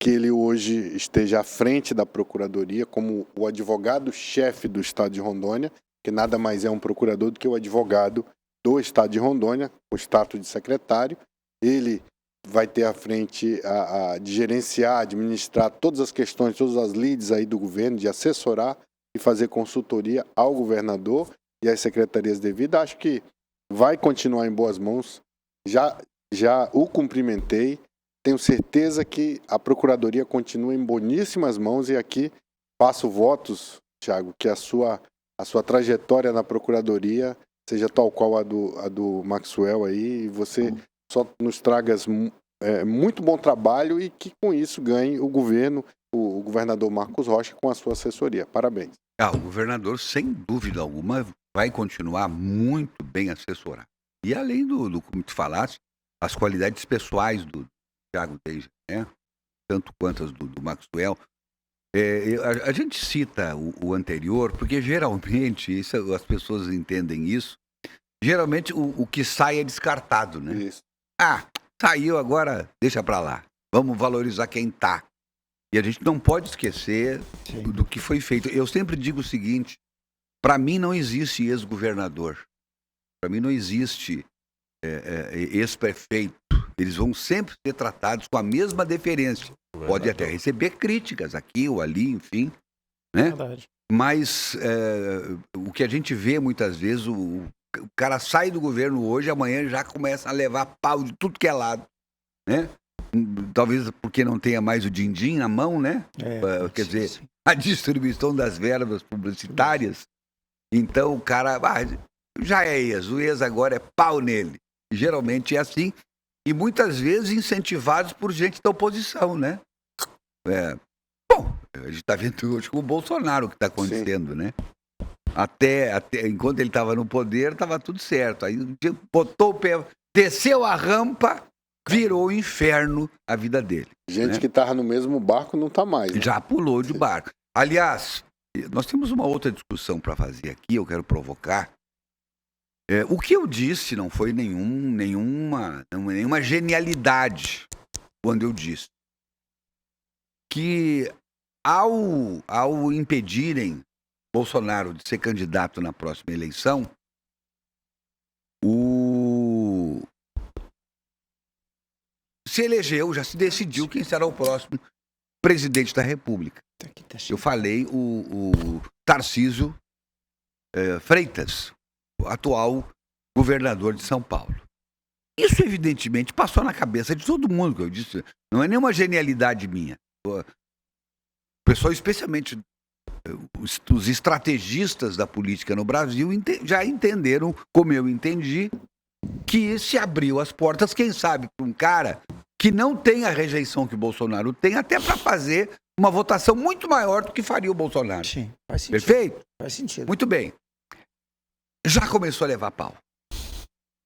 que ele hoje esteja à frente da Procuradoria como o advogado-chefe do Estado de Rondônia, que nada mais é um procurador do que o advogado do Estado de Rondônia, com status de secretário. Ele vai ter à frente de gerenciar, administrar todas as questões, todas as leads aí do governo, de assessorar e fazer consultoria ao governador e às secretarias devidas. Acho que vai continuar em boas mãos. Já o cumprimentei. Tenho certeza que a Procuradoria continua em boníssimas mãos e aqui faço votos, Thiago, que a sua trajetória na Procuradoria seja tal qual a do Maxwell aí, e você só nos tragas muito bom trabalho e que com isso ganhe o governo, o governador Marcos Rocha com a sua assessoria. Parabéns. O governador, sem dúvida alguma, vai continuar muito bem assessorado. E além do como tu falaste, as qualidades pessoais do Tiago Danger, né? Tanto quanto as do Maxwell. A gente cita o anterior, porque geralmente, as pessoas entendem isso, geralmente o que sai é descartado, né? Isso. Saiu agora, deixa pra lá. Vamos valorizar quem tá. E a gente não pode esquecer do que foi feito. Eu sempre digo o seguinte, para mim não existe ex-governador. Para mim não existe ex-prefeito. Eles vão sempre ser tratados com a mesma deferência. Pode até receber críticas aqui ou ali, enfim. Né? Verdade. Mas o que a gente vê muitas vezes, o cara sai do governo hoje, amanhã já começa a levar pau de tudo que é lado. Né? talvez porque não tenha mais o din-din na mão, né? Quer dizer, a distribuição das verbas publicitárias. Então o cara já é ex, o ex agora é pau nele. Geralmente é assim, e muitas vezes incentivados por gente da oposição, né? Bom, a gente está vendo hoje com o Bolsonaro o que está acontecendo, né? Até enquanto ele estava no poder, estava tudo certo. Aí botou o pé, desceu a rampa, virou o inferno a vida dele. Gente, né? Que estava no mesmo barco não está mais. Né? Já pulou de barco. Aliás, nós temos uma outra discussão para fazer aqui, eu quero provocar. O que eu disse não foi nenhuma genialidade quando eu disse que ao impedirem Bolsonaro de ser candidato na próxima eleição, se elegeu, já se decidiu quem será o próximo presidente da República. Eu falei o Tarcísio Freitas, o atual governador de São Paulo. Isso, evidentemente, passou na cabeça de todo mundo, que eu disse. Não é nenhuma genialidade minha. O pessoal, especialmente os estrategistas da política no Brasil, já entenderam, como eu entendi, que se abriu as portas, quem sabe, para um cara que não tem a rejeição que o Bolsonaro tem, até para fazer uma votação muito maior do que faria o Bolsonaro. Sim, faz sentido. Perfeito? Faz sentido. Muito bem. Já começou a levar pau.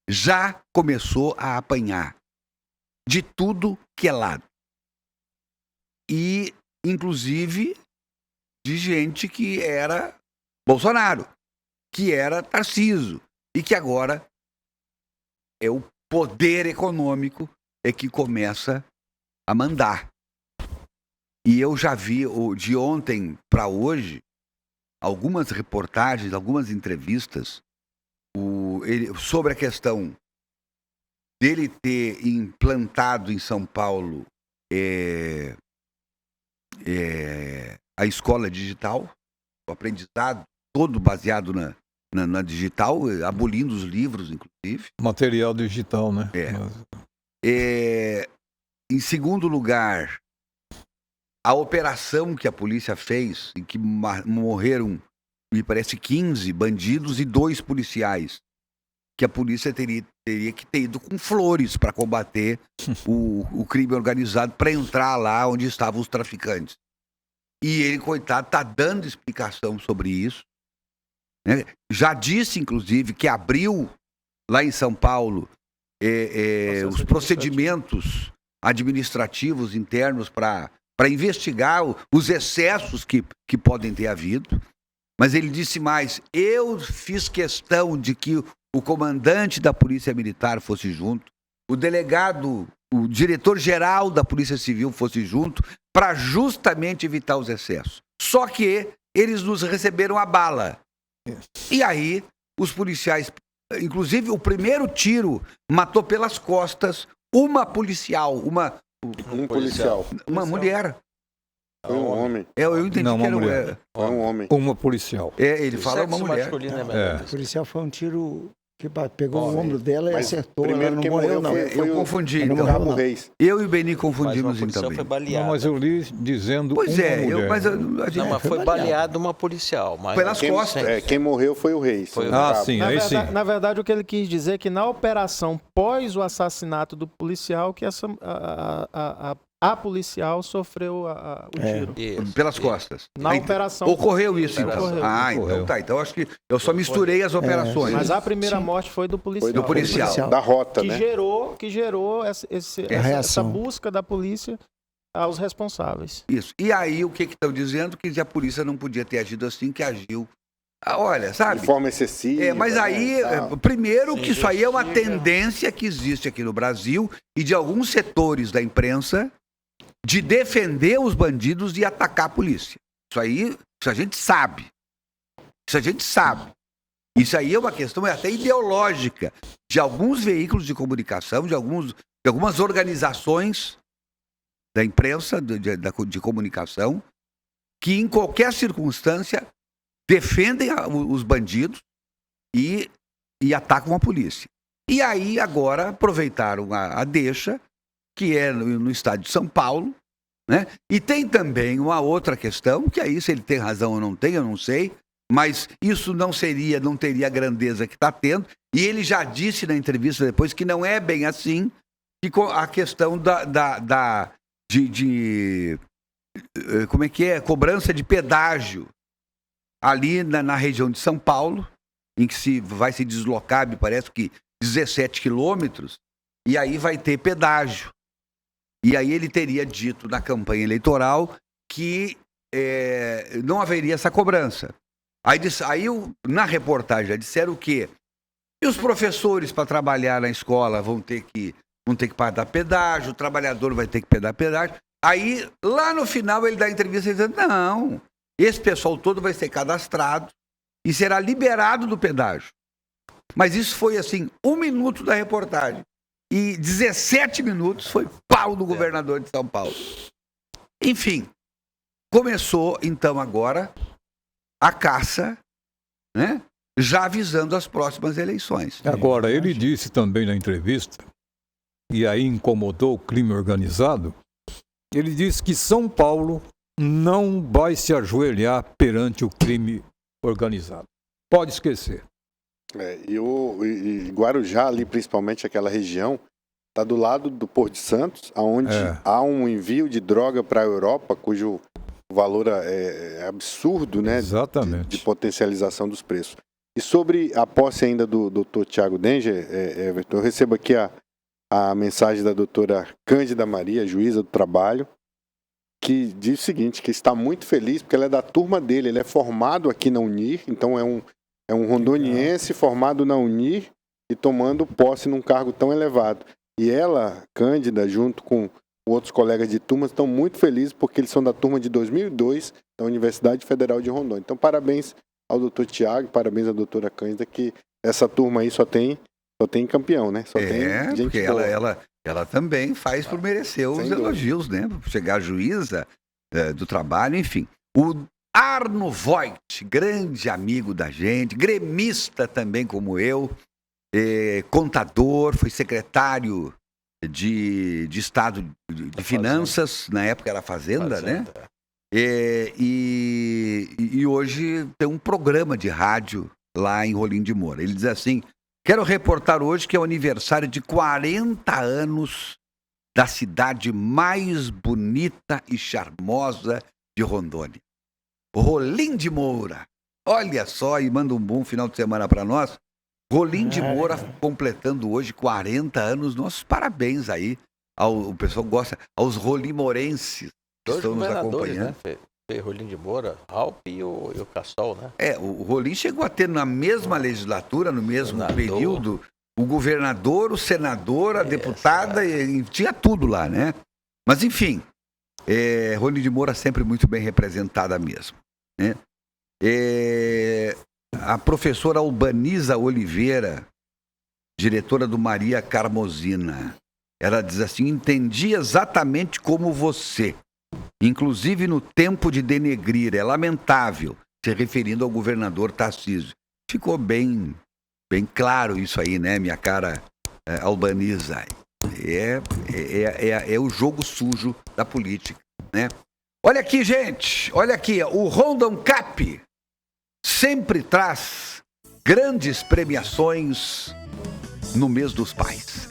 Já começou a apanhar de tudo que é lado. E, inclusive, de gente que era Bolsonaro, que era Tarcísio, e que agora é o poder econômico que começa a mandar. E eu já vi, de ontem para hoje, algumas reportagens, algumas entrevistas sobre a questão dele ter implantado em São Paulo a escola digital, o aprendizado todo baseado na digital, abolindo os livros, inclusive. Material digital, né? Em segundo lugar, a operação que a polícia fez, em que morreram, me parece, 15 bandidos e 2 policiais, que a polícia teria que ter ido com flores para combater o crime organizado, para entrar lá onde estavam os traficantes. E ele, coitado, está dando explicação sobre isso. Né? Já disse, inclusive, que abriu lá em São Paulo os procedimentos administrativos internos para investigar os excessos que podem ter havido. Mas ele disse mais: eu fiz questão de que o comandante da Polícia Militar fosse junto, o delegado, o diretor-geral da Polícia Civil fosse junto, para justamente evitar os excessos. Só que eles nos receberam a bala. E aí, os policiais, inclusive o primeiro tiro, matou pelas costas uma policial, uma mulher. Foi um homem. Eu entendi que era mulher. Foi um homem. Uma policial. Ele fala uma mulher. O policial foi um tiro que pegou o ombro dela e acertou. Ela não morreu, não. Eu confundi. Não morreu, não. Reis. Eu e o Beni confundimos então. Foi baleada. Não, mas eu li dizendo pois uma mulher. Mas foi baleada uma policial. Mas pelas costas. Quem morreu foi o Reis. Sim, aí sim. Na verdade, o que ele quis dizer é que na operação pós o assassinato do policial, que a policial sofreu o tiro. Pelas costas. Na operação. Ocorreu isso, então. Ocorreu. Então tá. Então acho que eu só misturei as operações. Mas a primeira morte foi do policial. Foi do policial. Da rota, que né? gerou essa busca da polícia aos responsáveis. Isso. E aí, o que estão dizendo? Que a polícia não podia ter agido assim, que agiu. Olha, sabe? De forma excessiva. Mas aí, primeiro, que isso aí é uma tendência que existe aqui no Brasil e de alguns setores da imprensa de defender os bandidos e atacar a polícia. Isso a gente sabe. Isso aí é uma questão até ideológica de alguns veículos de comunicação, de algumas organizações da imprensa, de comunicação, que em qualquer circunstância defendem os bandidos e atacam a polícia. E aí agora aproveitaram a deixa que é no estado de São Paulo, né? E tem também uma outra questão, que aí se ele tem razão ou não tem, eu não sei, mas isso não teria a grandeza que está tendo, e ele já disse na entrevista depois que não é bem assim, que a questão como é que é? Cobrança de pedágio ali na região de São Paulo, em que vai se deslocar, me parece que 17 quilômetros, e aí vai ter pedágio. E aí ele teria dito na campanha eleitoral que não haveria essa cobrança. Aí na reportagem disseram o quê? E os professores para trabalhar na escola vão ter que pagar pedágio, o trabalhador vai ter que pagar pedágio. Aí, lá no final, ele dá a entrevista dizendo, não, esse pessoal todo vai ser cadastrado e será liberado do pedágio. Mas isso foi, assim, 1 minuto da reportagem. E 17 minutos foi pau do governador de São Paulo. Enfim, começou, então, agora a caça, né? Já avisando as próximas eleições. Agora, ele disse também na entrevista, e aí incomodou o crime organizado, ele disse que São Paulo não vai se ajoelhar perante o crime organizado. Pode esquecer. E Guarujá, ali principalmente aquela região, está do lado do Porto de Santos, onde há um envio de droga para a Europa, cujo valor é absurdo, né? Exatamente. De potencialização dos preços. E sobre a posse ainda do Dr. Tiago Denger, Everton, eu recebo aqui a mensagem da doutora Cândida Maria, juíza do trabalho, que diz o seguinte, que está muito feliz porque ela é da turma dele, ele é formado aqui na Unir, então é um rondoniense formado na Unir e tomando posse num cargo tão elevado. E ela, Cândida, junto com outros colegas de turma, estão muito felizes porque eles são da turma de 2002 da Universidade Federal de Rondônia. Então, parabéns ao doutor Tiago, parabéns à doutora Cândida, que essa turma aí só tem campeão, né? Só tem gente porque boa. ela também faz por merecer os elogios, né? Chegar juíza do trabalho, enfim. O Arno Voigt, grande amigo da gente, gremista também como eu, contador, foi secretário de Estado de Finanças, na época era Fazenda, né? E hoje tem um programa de rádio lá em Rolim de Moura. Ele diz assim, quero reportar hoje que é o aniversário de 40 anos da cidade mais bonita e charmosa de Rondônia. Rolim de Moura. Olha só, e manda um bom final de semana para nós. Rolim de Moura completando hoje 40 anos. Nossos parabéns aí. O pessoal gosta, aos rolimorenses que estão nos acompanhando. Né? Rolim de Moura, Alpe e o Cassol, né? O Rolim chegou a ter na mesma legislatura, no mesmo período, o governador, o senador, a deputada, e tinha tudo lá, né? Mas enfim, Rolim de Moura sempre muito bem representada mesmo, né? A professora Albaniza Oliveira, diretora do Maria Carmosina, ela diz assim, entendi exatamente como você, inclusive no tempo de denegrir, é lamentável, se referindo ao governador Tarcísio. Ficou bem claro isso aí, né, minha cara Albaniza? É o jogo sujo da política, né? Olha aqui, gente, olha aqui, o Rondon Cap sempre traz grandes premiações no mês dos pais.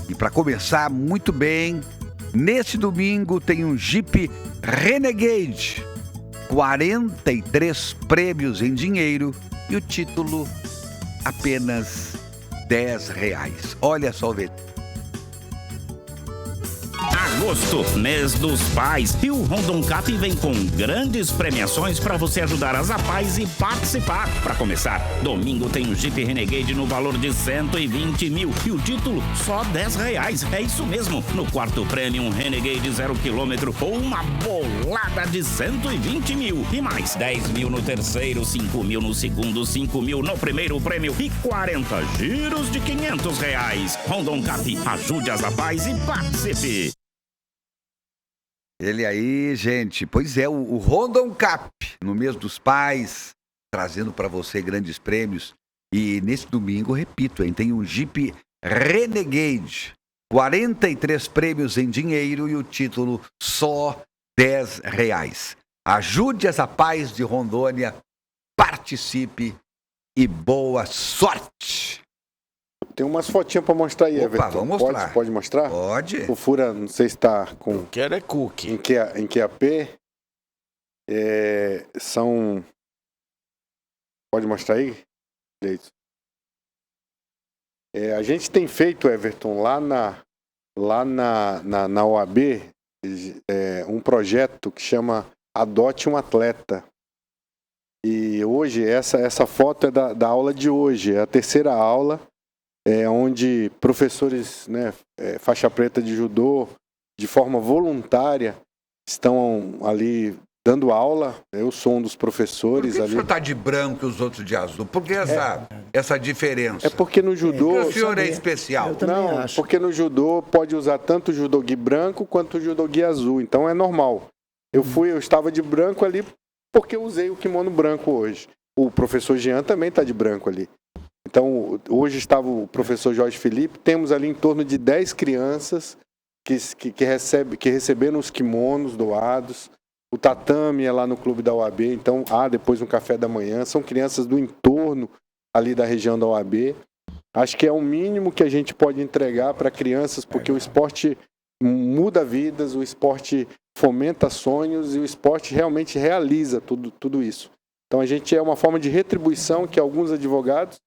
E para começar muito bem, neste domingo tem um Jeep Renegade, 43 prêmios em dinheiro e o título apenas R$10. Olha só o VT. Agosto, mês dos pais, e o Rondon Cap vem com grandes premiações para você ajudar as pais e participar. Para começar, domingo tem um Jeep Renegade no valor de 120 mil e o título só R$10. É isso mesmo, no quarto prêmio um Renegade 0 km ou uma bolada de 120 mil e mais 10 mil no terceiro, 5 mil no segundo, 5 mil no primeiro prêmio e 40 giros de R$500. Rondon Cap, ajude as pais e participe. Ele aí, gente, pois é, o Rondon Cap, no mês dos pais, trazendo para você grandes prêmios. E nesse domingo, repito, hein, tem um Jeep Renegade 43 prêmios em dinheiro e o título só R$10. Ajude essa paz de Rondônia, participe e boa sorte. Tem umas fotinhas para mostrar aí, Everton. Vamos mostrar. Pode mostrar? Pode. O Fura, não sei se está com... Eu quero é cookie. Em QAP. São... Pode mostrar aí, Leito? A gente tem feito, Everton, lá na OAB, um projeto que chama Adote um Atleta. E hoje, essa foto é da aula de hoje, é a terceira aula, onde professores, né, faixa preta de judô, de forma voluntária, estão ali dando aula. Eu sou um dos professores. Por que ali. o senhor está de branco e os outros de azul? Por que essa diferença? É porque no judô... Porque o senhor é especial. Não, porque no judô pode usar tanto o judô-gi branco quanto o judô-gi azul. Então é normal. Eu estava de branco ali porque eu usei o kimono branco hoje. O professor Jean também está de branco ali. Então, hoje estava o professor Jorge Felipe. Temos ali em torno de 10 crianças que receberam os kimonos doados. O tatame é lá no clube da OAB, então há depois um café da manhã. São crianças do entorno ali da região da OAB. Acho que é o mínimo que a gente pode entregar para crianças, porque o esporte muda vidas, o esporte fomenta sonhos e o esporte realmente realiza tudo isso. Então a gente é uma forma de retribuição que alguns advogados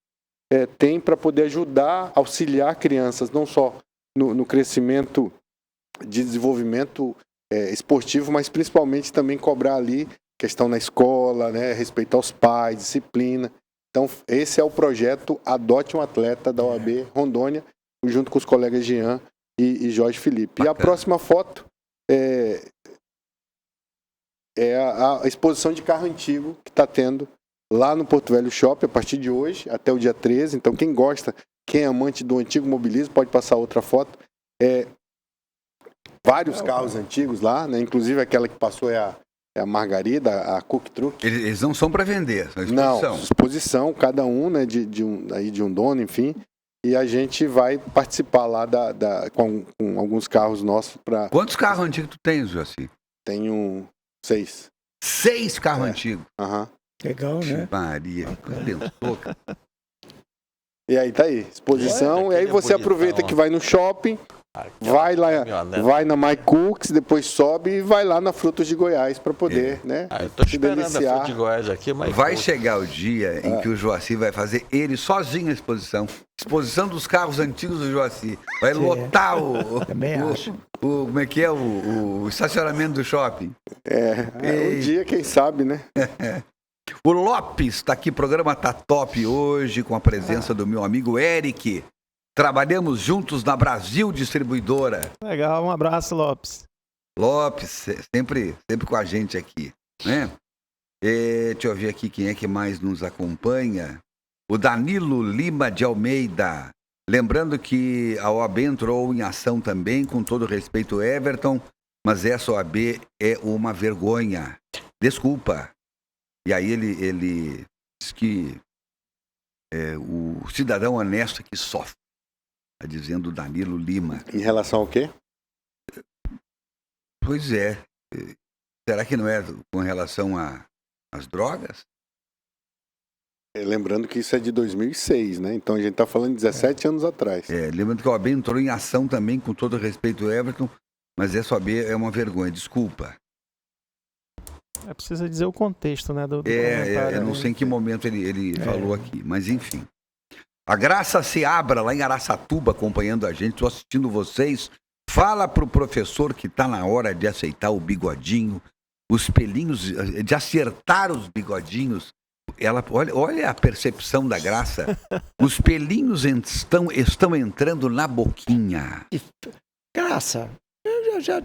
têm para poder ajudar, auxiliar crianças, não só no crescimento de desenvolvimento esportivo, mas principalmente também cobrar ali questão na escola, né, respeitar os pais, disciplina. Então, esse é o projeto Adote um Atleta da OAB Rondônia, junto com os colegas Jean e Jorge Felipe. Bacana. E a próxima foto é a exposição de carro antigo que está tendo lá no Porto Velho Shopping a partir de hoje até o dia 13. Então, quem gosta, quem é amante do antigo mobilismo, pode passar outra foto. Vários carros antigos lá, né? Inclusive aquela que passou é a Margarida, a Cook Truck. Eles não são para vender, são exposição. Não, exposição, cada um, né, de um dono, enfim. E a gente vai participar lá com alguns carros nossos. Quantos carros antigos tu tens, Joaci? Tenho 6. 6 carros antigos? Aham. Legal, né? Maria, pensou, cara. E aí tá aí, exposição. E aí você aproveita que vai no shopping, vai lá, vai na My Cooks, depois sobe e vai lá na Frutos de Goiás para poder, né? Eu tô esperando a Frutos de Goiás aqui, mas vai chegar o dia em que o Joaci vai fazer ele sozinho a exposição. Exposição dos carros antigos do Joaci. Vai lotar como é que é o estacionamento do shopping. Um dia, quem sabe, né? O Lopes está aqui, programa tá top hoje, com a presença do meu amigo Eric. Trabalhamos juntos na Brasil Distribuidora. Legal, um abraço, Lopes. Lopes, sempre com a gente aqui, né? Deixa eu ver aqui quem é que mais nos acompanha. O Danilo Lima de Almeida. Lembrando que a OAB entrou em ação também, com todo respeito, Everton, mas essa OAB é uma vergonha. Desculpa. E aí ele diz que o cidadão honesto é que sofre. Está dizendo o Danilo Lima. Em relação ao quê? Pois é. Será que não é com relação às drogas? Lembrando que isso é de 2006, né? Então a gente está falando de 17 anos atrás. Lembrando que a OAB entrou em ação também, com todo respeito, Everton, mas essa OAB é uma vergonha. Desculpa. Precisa dizer o contexto, né? Do eu não sei em que momento ele falou aqui, mas enfim. A Graça Seabra, lá em Araçatuba, acompanhando a gente, estou assistindo vocês. Fala pro professor que está na hora de aceitar o bigodinho, os pelinhos, de acertar os bigodinhos. Olha a percepção da Graça. Os pelinhos estão entrando na boquinha. Graça, já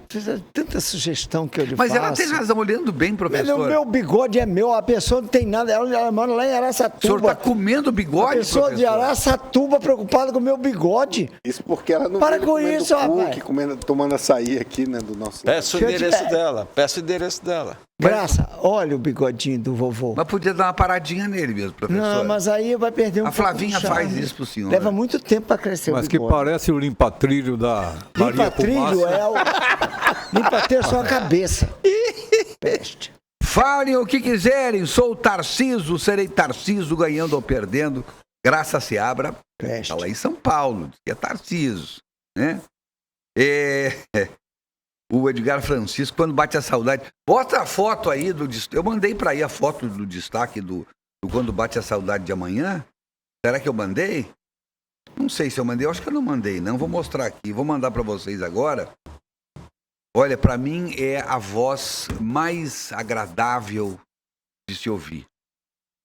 tanta sugestão que eu lhe Mas faço. ela tem razão, olhando bem, professor. O meu bigode é meu, a pessoa não tem nada, ela mora lá em Araçatuba. O senhor está comendo bigode, a pessoa professor? de Araçatuba preocupada com o meu bigode. Isso porque ela não Para com isso, rapaz. Tomando açaí aqui, né, do nosso... Peça o endereço dela. Graça, olha o bigodinho do vovô. Mas podia dar uma paradinha nele mesmo, professor. Não, mas aí vai perder um pouco. A Flavinha faz isso pro senhor. Leva muito tempo para crescer Mas o que bigode. parece o limpa-trilho da Maria Limpa-trilho Fumaça. é o... Limpa-trilho é só a cabeça. Peste. Falem o que quiserem, sou o Tarciso, serei Tarciso ganhando ou perdendo. Graça se abra. Está lá em São Paulo, que é Tarciso, né? O Edgar Francisco, quando bate a saudade. Bota a foto aí do... Eu mandei para aí a foto do destaque do Quando Bate a Saudade de Amanhã. Será que eu mandei? Não sei se eu mandei, eu acho que eu não mandei, não. Vou mostrar aqui, vou mandar para vocês agora. Olha, para mim é a voz mais agradável de se ouvir.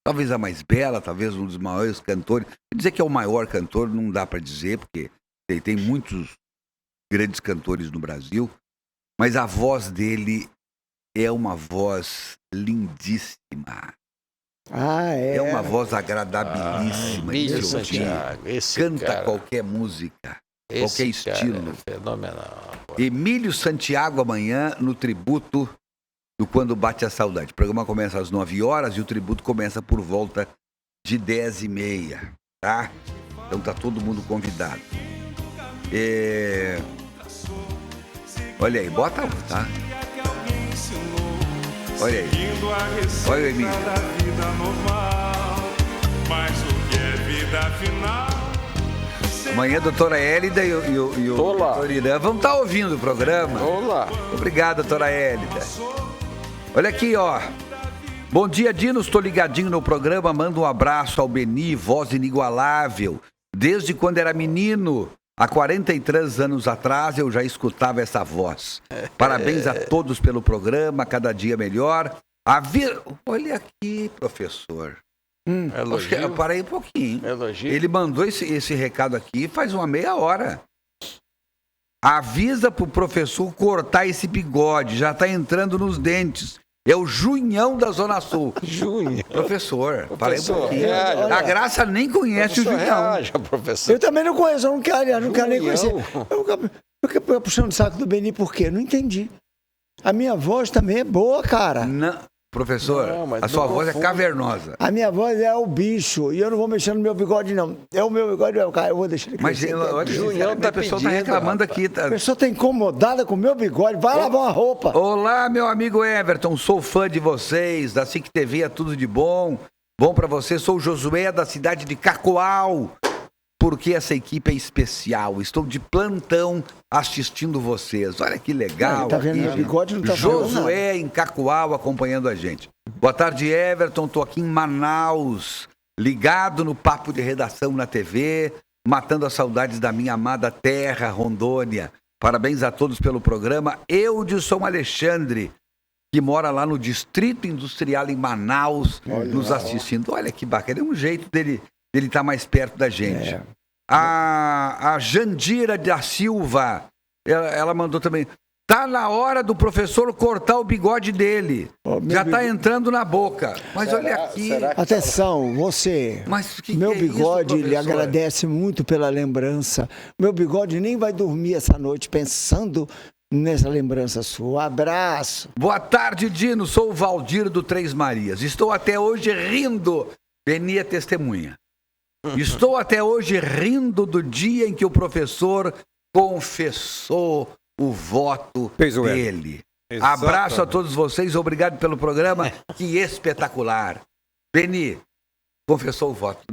Talvez a mais bela, talvez um dos maiores cantores. Dizer que é o maior cantor não dá para dizer, porque tem muitos grandes cantores no Brasil. Mas a voz dele é uma voz lindíssima. É uma voz agradabilíssima. Emílio Santiago, Canta cara, qualquer música, qualquer estilo. É fenomenal. Emílio Santiago amanhã no tributo do Quando Bate a Saudade. O programa começa às 9 horas e o tributo começa por volta de 10h30, tá? Então tá todo mundo convidado. Olha aí, bota um, tá? Olha aí. Olha o Emílio. Amanhã a doutora Hélida e o doutor Irã vão estar ouvindo o programa. Olá. Obrigado, doutora Hélida. Olha aqui, ó. Bom dia, Dino. Estou ligadinho no programa. Manda um abraço ao Beni, voz inigualável. Desde quando era menino, há 43 anos atrás, eu já escutava essa voz. Parabéns a todos pelo programa, cada dia melhor. Olha aqui, professor. Parei um pouquinho. Elogio. Ele mandou esse recado aqui faz uma meia hora. Avisa pro professor cortar esse bigode, já tá entrando nos dentes. É o Junhão da Zona Sul. Junhão. Professor, parei um pouquinho. Olha, a Graça nem conhece o Junhão. Reaja, professor. Eu também não conheço, eu não quero nem conhecer. Eu fico puxando o saco do Beni por quê? Não entendi. A minha voz também é boa, cara. Não, professor, a sua voz é cavernosa. A minha voz é o bicho e eu não vou mexer no meu bigode, não. É o meu bigode, cara, eu vou deixar ele crescer. Mas olha, Junhão a pessoa tá reclamando aqui. Tá? A pessoa tá incomodada com o meu bigode, vai lavar uma roupa. Olá, meu amigo Everton, sou fã de vocês, da SIC TV é tudo de bom. Bom pra você, sou o Josué da cidade de Cacoal. Porque essa equipe é especial. Estou de plantão assistindo vocês. Olha que legal. Tá vendo? Meu bigode não tá falando nada. Josué em Cacoal acompanhando a gente. Boa tarde, Everton. Estou aqui em Manaus, ligado no Papo de Redação na TV, matando as saudades da minha amada terra, Rondônia. Parabéns a todos pelo programa. Eudilson Alexandre, que mora lá no Distrito Industrial em Manaus, nos assistindo. Olha que bacana. É um jeito dele estar mais perto da gente. A Jandira da Silva, ela mandou também. Tá na hora do professor cortar o bigode dele. Já tá entrando na boca. Mas olha aqui. Atenção, você. Mas meu bigode, isso, ele agradece muito pela lembrança. Meu bigode nem vai dormir essa noite pensando nessa lembrança sua. Abraço. Boa tarde, Dino. Sou o Valdir do Três Marias. Estou até hoje rindo. Beni é testemunha. Estou até hoje rindo do dia em que o professor confessou o voto dele. Abraço a todos vocês, obrigado pelo programa, que espetacular. Beni, confessou o voto.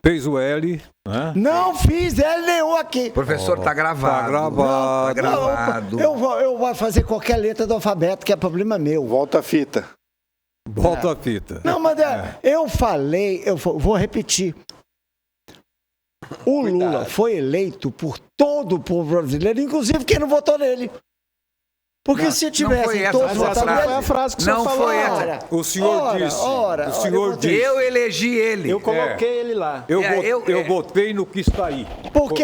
Fez o L. Né? Não fiz L nenhum aqui. Professor, tá gravado. Tá gravado. Tá gravado. Eu vou fazer qualquer letra do alfabeto, que é problema meu. Volta a fita. Volta a fita. Não, mas eu falei, eu vou repetir. O Lula foi eleito por todo o povo brasileiro, inclusive quem não votou nele. Porque se tivesse todos votado nele... Não foi a frase que o senhor falou. Não foi essa. O senhor disse. O senhor disse. Eu elegi ele. Eu coloquei ele lá. Eu votei no que está aí. Porque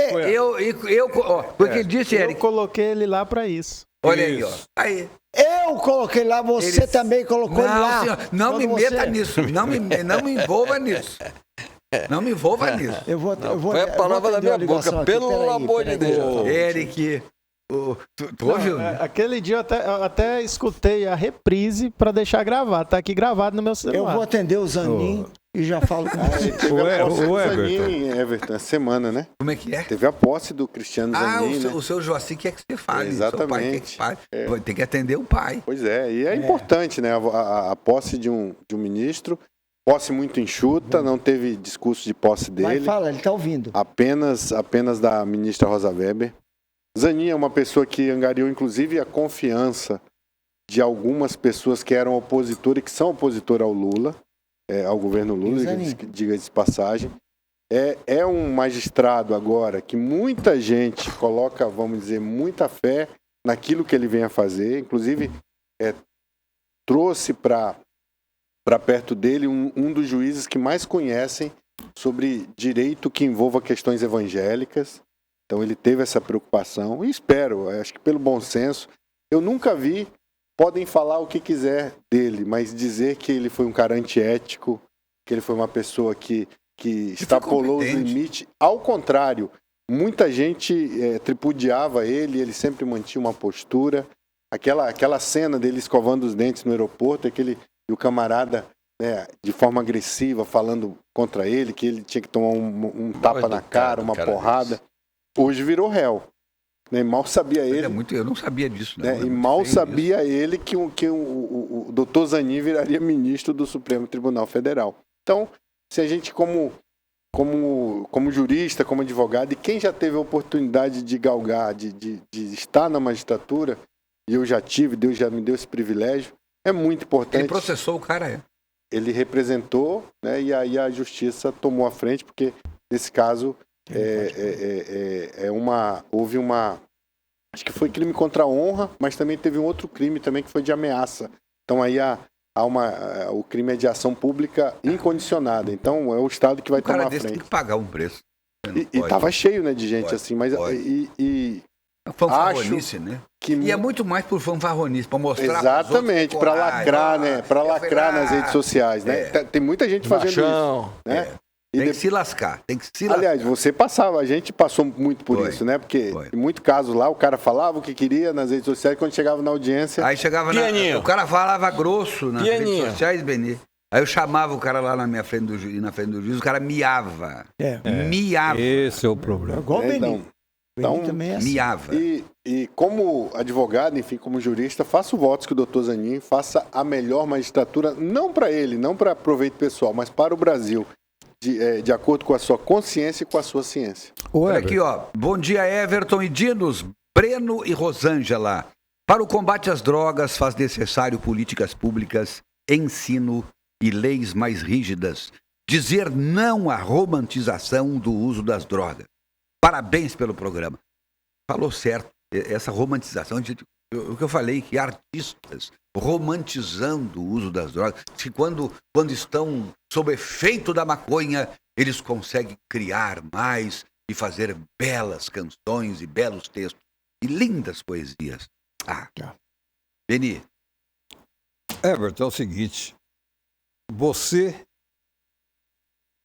porque ele disse, eu coloquei ele lá para isso. Olha aí, ó. Aí. Eu coloquei lá, você também colocou lá. Senhor, não me meta nisso. Não me envolva nisso. Não me envolva nisso. Eu vou foi a palavra da minha boca, pelo amor de Deus. Eric, tu ouviu? Aquele dia eu até escutei a reprise para deixar gravado. Tá aqui gravado no meu celular. Eu vou atender o Zanin e já falo com você. O Everton, semana, né? Como é que é? Teve a posse do Cristiano Zanin. O seu Joaci quer que você fale. Exatamente. Tem que atender o pai. Pois é, e é importante, né? A posse de um ministro. Posse muito enxuta, não teve discurso de posse dele. Mas fala, ele está ouvindo. Apenas da ministra Rosa Weber. Zanin é uma pessoa que angariou, inclusive, a confiança de algumas pessoas que eram opositoras e que são opositoras ao Lula, ao governo Lula, diga-se de passagem. É um magistrado agora que muita gente coloca, vamos dizer, muita fé naquilo que ele vem a fazer. Inclusive, trouxe para perto dele um dos juízes que mais conhecem sobre direito que envolva questões evangélicas. Então ele teve essa preocupação e espero, acho que pelo bom senso, eu nunca vi, podem falar o que quiser dele, mas dizer que ele foi um cara antiético, que ele foi uma pessoa que extrapolou os limites, ao contrário, muita gente tripudiava ele sempre mantinha uma postura, aquela cena dele escovando os dentes no aeroporto, e o camarada, né, de forma agressiva, falando contra ele, que ele tinha que tomar um tapa na cara, uma porrada. Hoje virou réu. Né? Mal sabia ele. Eu não sabia disso. Né? E mal sabia ele que o doutor Zanin viraria ministro do Supremo Tribunal Federal. Então, se a gente, como jurista, como advogado, e quem já teve a oportunidade de galgar, de estar na magistratura, e eu já tive, Deus já me deu esse privilégio, é muito importante. Ele processou o cara, Ele representou, né, e aí a justiça tomou a frente, porque nesse caso houve uma, acho que foi crime contra a honra, mas também teve um outro crime também que foi de ameaça. Então aí o crime é de ação pública incondicionada. Então é o Estado que vai tomar a frente. Tem que pagar um preço. E estava cheio, né, de gente assim, mas fanfarronice, né? E é muito mais por fanfarronice, para mostrar. Exatamente, para lacrar, né? Para lacrar nas redes sociais, né? Tem muita gente fazendo isso, né? Tem que se lascar, Aliás, a gente passou muito por isso, né? Porque em muitos casos lá, o cara falava o que queria nas redes sociais, quando chegava na audiência... Aí chegava o cara falava grosso nas redes sociais, Benê. Aí eu chamava o cara lá na minha frente na frente do juiz, o cara miava. Miava. Esse é o problema. Igual o Benê. Então, miava. E como advogado, enfim, como jurista, faço votos que o doutor Zanin faça a melhor magistratura, não para ele, não para proveito pessoal, mas para o Brasil, de acordo com a sua consciência e com a sua ciência. Olha aqui, ó. Bom dia, Everton e Dinos, Breno e Rosângela. Para o combate às drogas, faz necessário políticas públicas, ensino e leis mais rígidas. Dizer não à romantização do uso das drogas. Parabéns pelo programa. Falou certo. Essa romantização, o que eu falei, que artistas romantizando o uso das drogas, que quando estão sob efeito da maconha, eles conseguem criar mais e fazer belas canções e belos textos e lindas poesias. Beni. Everton, é o seguinte, você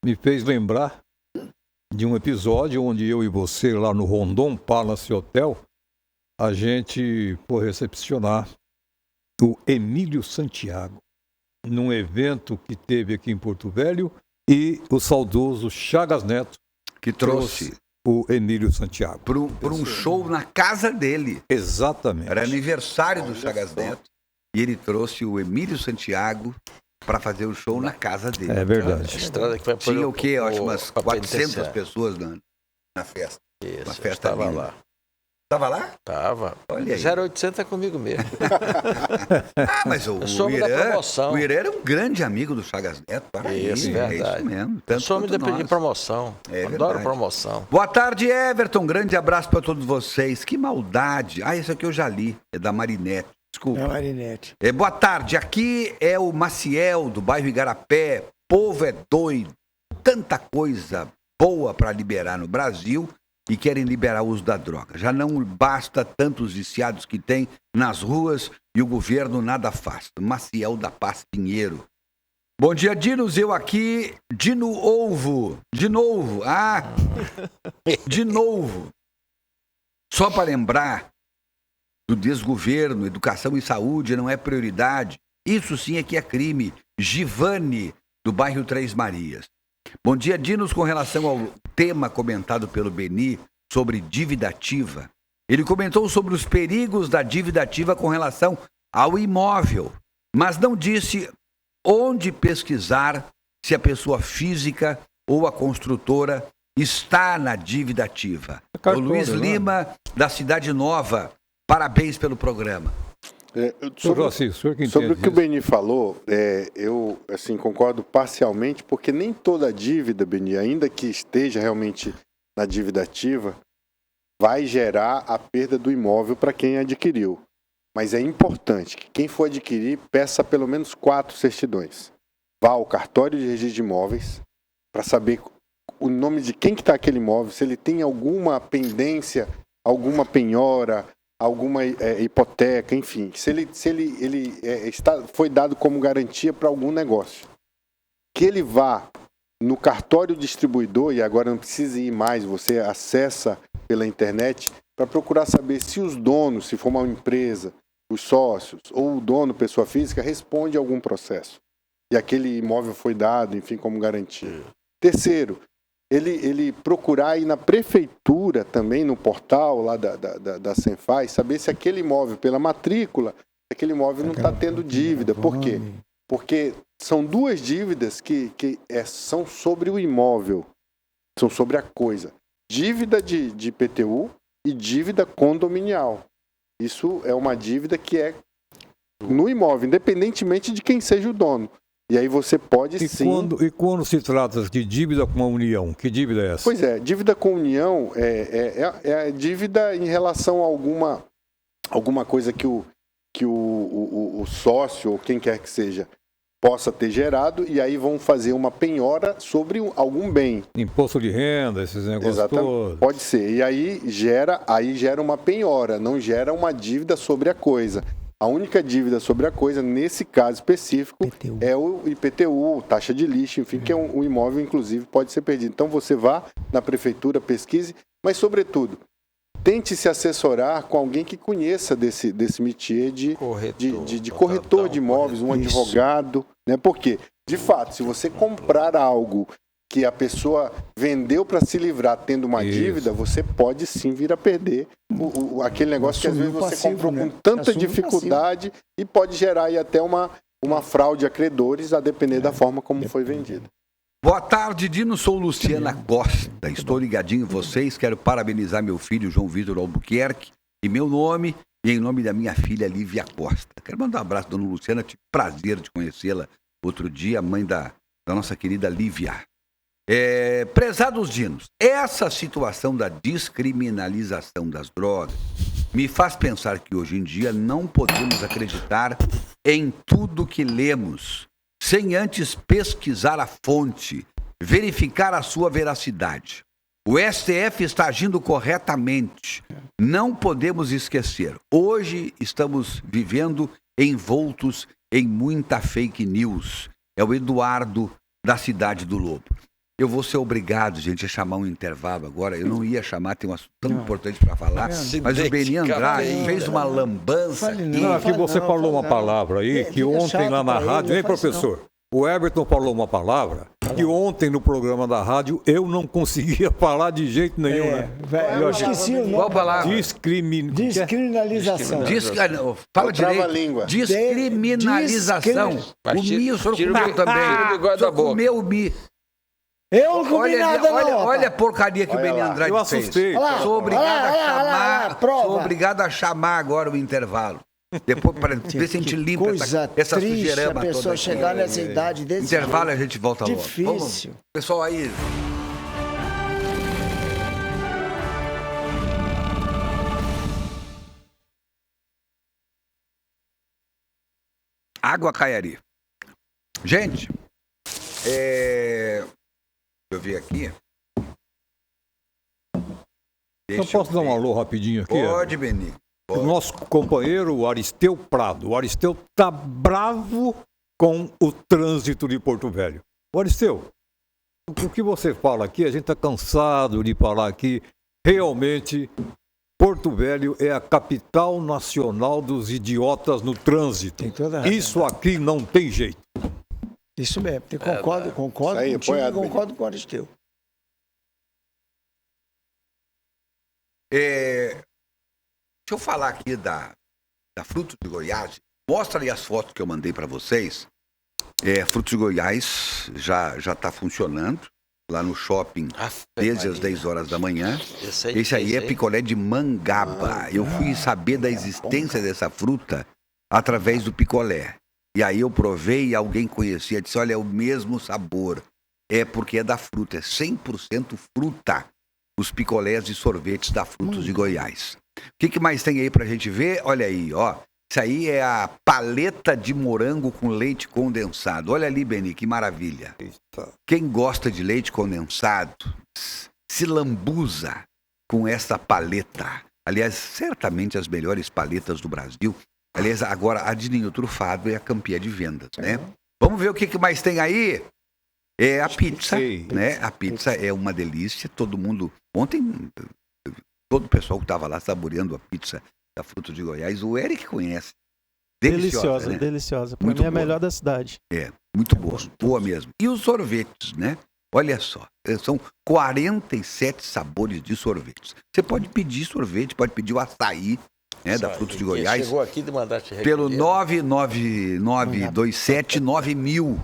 me fez lembrar de um episódio onde eu e você, lá no Rondon Palace Hotel, a gente foi recepcionar o Emílio Santiago, num evento que teve aqui em Porto Velho, e o saudoso Chagas Neto, que trouxe o Emílio Santiago. Por um show na casa dele. Exatamente. Era aniversário do Chagas Neto, e ele trouxe o Emílio Santiago para fazer o show na casa dele. É verdade. Tinha o quê? Acho umas 400 pessoas na festa. Isso, uma festa estava linda. lá. Tava lá? Tava. Olha aí. 0800 é comigo mesmo. Mas o Irã era um grande amigo do Chagas Neto. Isso, verdade. É isso mesmo. Eu sou homem de promoção. Adoro promoção. Boa tarde, Everton. Grande abraço para todos vocês. Que maldade. Isso aqui eu já li. É da Marinette. Desculpa. É a Marinette. Boa tarde. Aqui é o Maciel, do bairro Igarapé. Povo é doido. Tanta coisa boa para liberar no Brasil. e querem liberar o uso da droga. Já não basta tantos viciados que tem nas ruas e o governo nada faz. Maciel da Paz Pinheiro. Bom dia, Dinos. Eu aqui, Dino Ovo. De novo. De novo. Só para lembrar, do desgoverno, educação e saúde não é prioridade. Isso sim é que é crime. Givane, do bairro Três Marias. Bom dia, Dinos. Com relação ao tema comentado pelo Beni sobre dívida ativa, ele comentou sobre os perigos da dívida ativa com relação ao imóvel, mas não disse onde pesquisar se a pessoa física ou a construtora está na dívida ativa. O Luiz Lima, da Cidade Nova, parabéns pelo programa. Sobre o que o Beni falou, eu assim, concordo parcialmente, porque nem toda dívida, Beni, ainda que esteja realmente na dívida ativa, vai gerar a perda do imóvel para quem adquiriu. Mas é importante que quem for adquirir peça pelo menos 4 certidões. Vá ao cartório de registro de imóveis para saber o nome de quem que está aquele imóvel, se ele tem alguma pendência, alguma penhora, alguma hipoteca, enfim, se ele foi dado como garantia para algum negócio. Que ele vá no cartório distribuidor, e agora não precisa ir mais, você acessa pela internet, para procurar saber se os donos, se for uma empresa, os sócios, ou o dono, pessoa física, responde a algum processo. E aquele imóvel foi dado, enfim, como garantia. Terceiro, ele procurar ir na prefeitura também, no portal lá da Senfaz, saber se aquele imóvel, pela matrícula, aquele imóvel não está tendo dívida. Por quê? Porque são 2 dívidas que são sobre o imóvel, são sobre a coisa. Dívida de IPTU e dívida condominial. Isso é uma dívida que é no imóvel, independentemente de quem seja o dono. E aí você pode sim... Quando se trata de dívida com a União, que dívida é essa? Pois é, dívida com a União é a dívida em relação a alguma coisa que o sócio, ou quem quer que seja, possa ter gerado, e aí vão fazer uma penhora sobre algum bem. Imposto de renda, esses negócios. Exatamente. Todos. Pode ser. E aí gera uma penhora, não gera uma dívida sobre a coisa. A única dívida sobre a coisa, nesse caso específico, é o IPTU, taxa de lixo, enfim, que é um imóvel, inclusive, pode ser perdido. Então você vá na prefeitura, pesquise, mas, sobretudo, tente se assessorar com alguém que conheça desse métier de corretor de imóveis, um advogado, né? Porque, de fato, se você comprar algo que a pessoa vendeu para se livrar tendo uma dívida, você pode sim vir a perder aquele negócio que às vezes você comprou com tanta dificuldade e pode gerar aí até uma fraude a credores, a depender da forma como foi vendida. Boa tarde, Dino. Sou Luciana Costa. Estou ligadinho em vocês. Quero parabenizar meu filho, João Vitor Albuquerque, em meu nome e em nome da minha filha, Lívia Costa. Quero mandar um abraço, dona Luciana. Tive prazer de conhecê-la outro dia, mãe da nossa querida Lívia. Prezados Dinos, essa situação da descriminalização das drogas me faz pensar que hoje em dia não podemos acreditar em tudo que lemos, sem antes pesquisar a fonte, verificar a sua veracidade. O STF está agindo corretamente. Não podemos esquecer. Hoje estamos vivendo envoltos em muita fake news. É o Eduardo, da Cidade do Lobo. Eu vou ser obrigado, gente, a chamar um intervalo agora. Eu não ia chamar, tem um assunto tão importante para falar. Mas o Beni Andrade fez uma lambança. Aqui você falou uma palavra aí, que ontem lá na rádio... Hein, professor? O Everton falou uma palavra que ontem no programa da rádio eu não conseguia falar de jeito nenhum, né? Eu esqueci o nome. Qual palavra? Descriminalização. Fala direito. Descriminalização. O Mi, o senhor comeu também. O senhor comeu o Mi. Eu não comi nada, não. Olha a porcaria que o Beni Andrade fez. Eu assustei. Sou obrigado a chamar agora o intervalo. Depois, para ver se a gente limpa essa sujeirama a pessoa toda chegar nessa idade desse intervalo, a gente volta logo. Difícil. Vamos, pessoal aí. Água Caiari. Gente, eu vi aqui. Eu posso dar um alô rapidinho aqui? Pode, Beni. O nosso companheiro, o Aristeu Prado. O Aristeu tá bravo com o trânsito de Porto Velho. O Aristeu, o que você fala aqui, a gente tá cansado de falar aqui. Realmente, Porto Velho é a capital nacional dos idiotas no trânsito. Isso aqui não tem jeito. Isso mesmo. Concordo contigo e concordo com o Aristeu. Deixa eu falar aqui da Frutos de Goiás. Mostra ali as fotos que eu mandei para vocês. Frutos de Goiás já está funcionando lá no shopping desde as 10 horas da manhã. Esse aí é picolé de mangaba. Eu fui saber da existência dessa fruta através do picolé. E aí eu provei e alguém conhecia, disse, olha, é o mesmo sabor. É porque é da fruta, é 100% fruta. Os picolés e sorvetes da Frutos de Goiás. O que mais tem aí pra gente ver? Olha aí, ó. Isso aí é a paleta de morango com leite condensado. Olha ali, Beni, que maravilha. Quem gosta de leite condensado se lambuza com essa paleta. Aliás, certamente as melhores paletas do Brasil. Aliás, agora a de ninho trufado é a campeã de vendas, né? Vamos ver o que mais tem aí? É a pizza, né? A pizza é uma delícia. Todo mundo... Ontem, todo o pessoal que estava lá saboreando a pizza da Frutos de Goiás, o Eric conhece. Deliciosa, né? Deliciosa. Para mim é a melhor da cidade. Muito boa. Boa mesmo. E os sorvetes, né? Olha só, são 47 sabores de sorvetes. Você pode pedir sorvete, pode pedir o açaí, né, da Frutos de Goiás. Chegou aqui de mandar te pelo 999279000.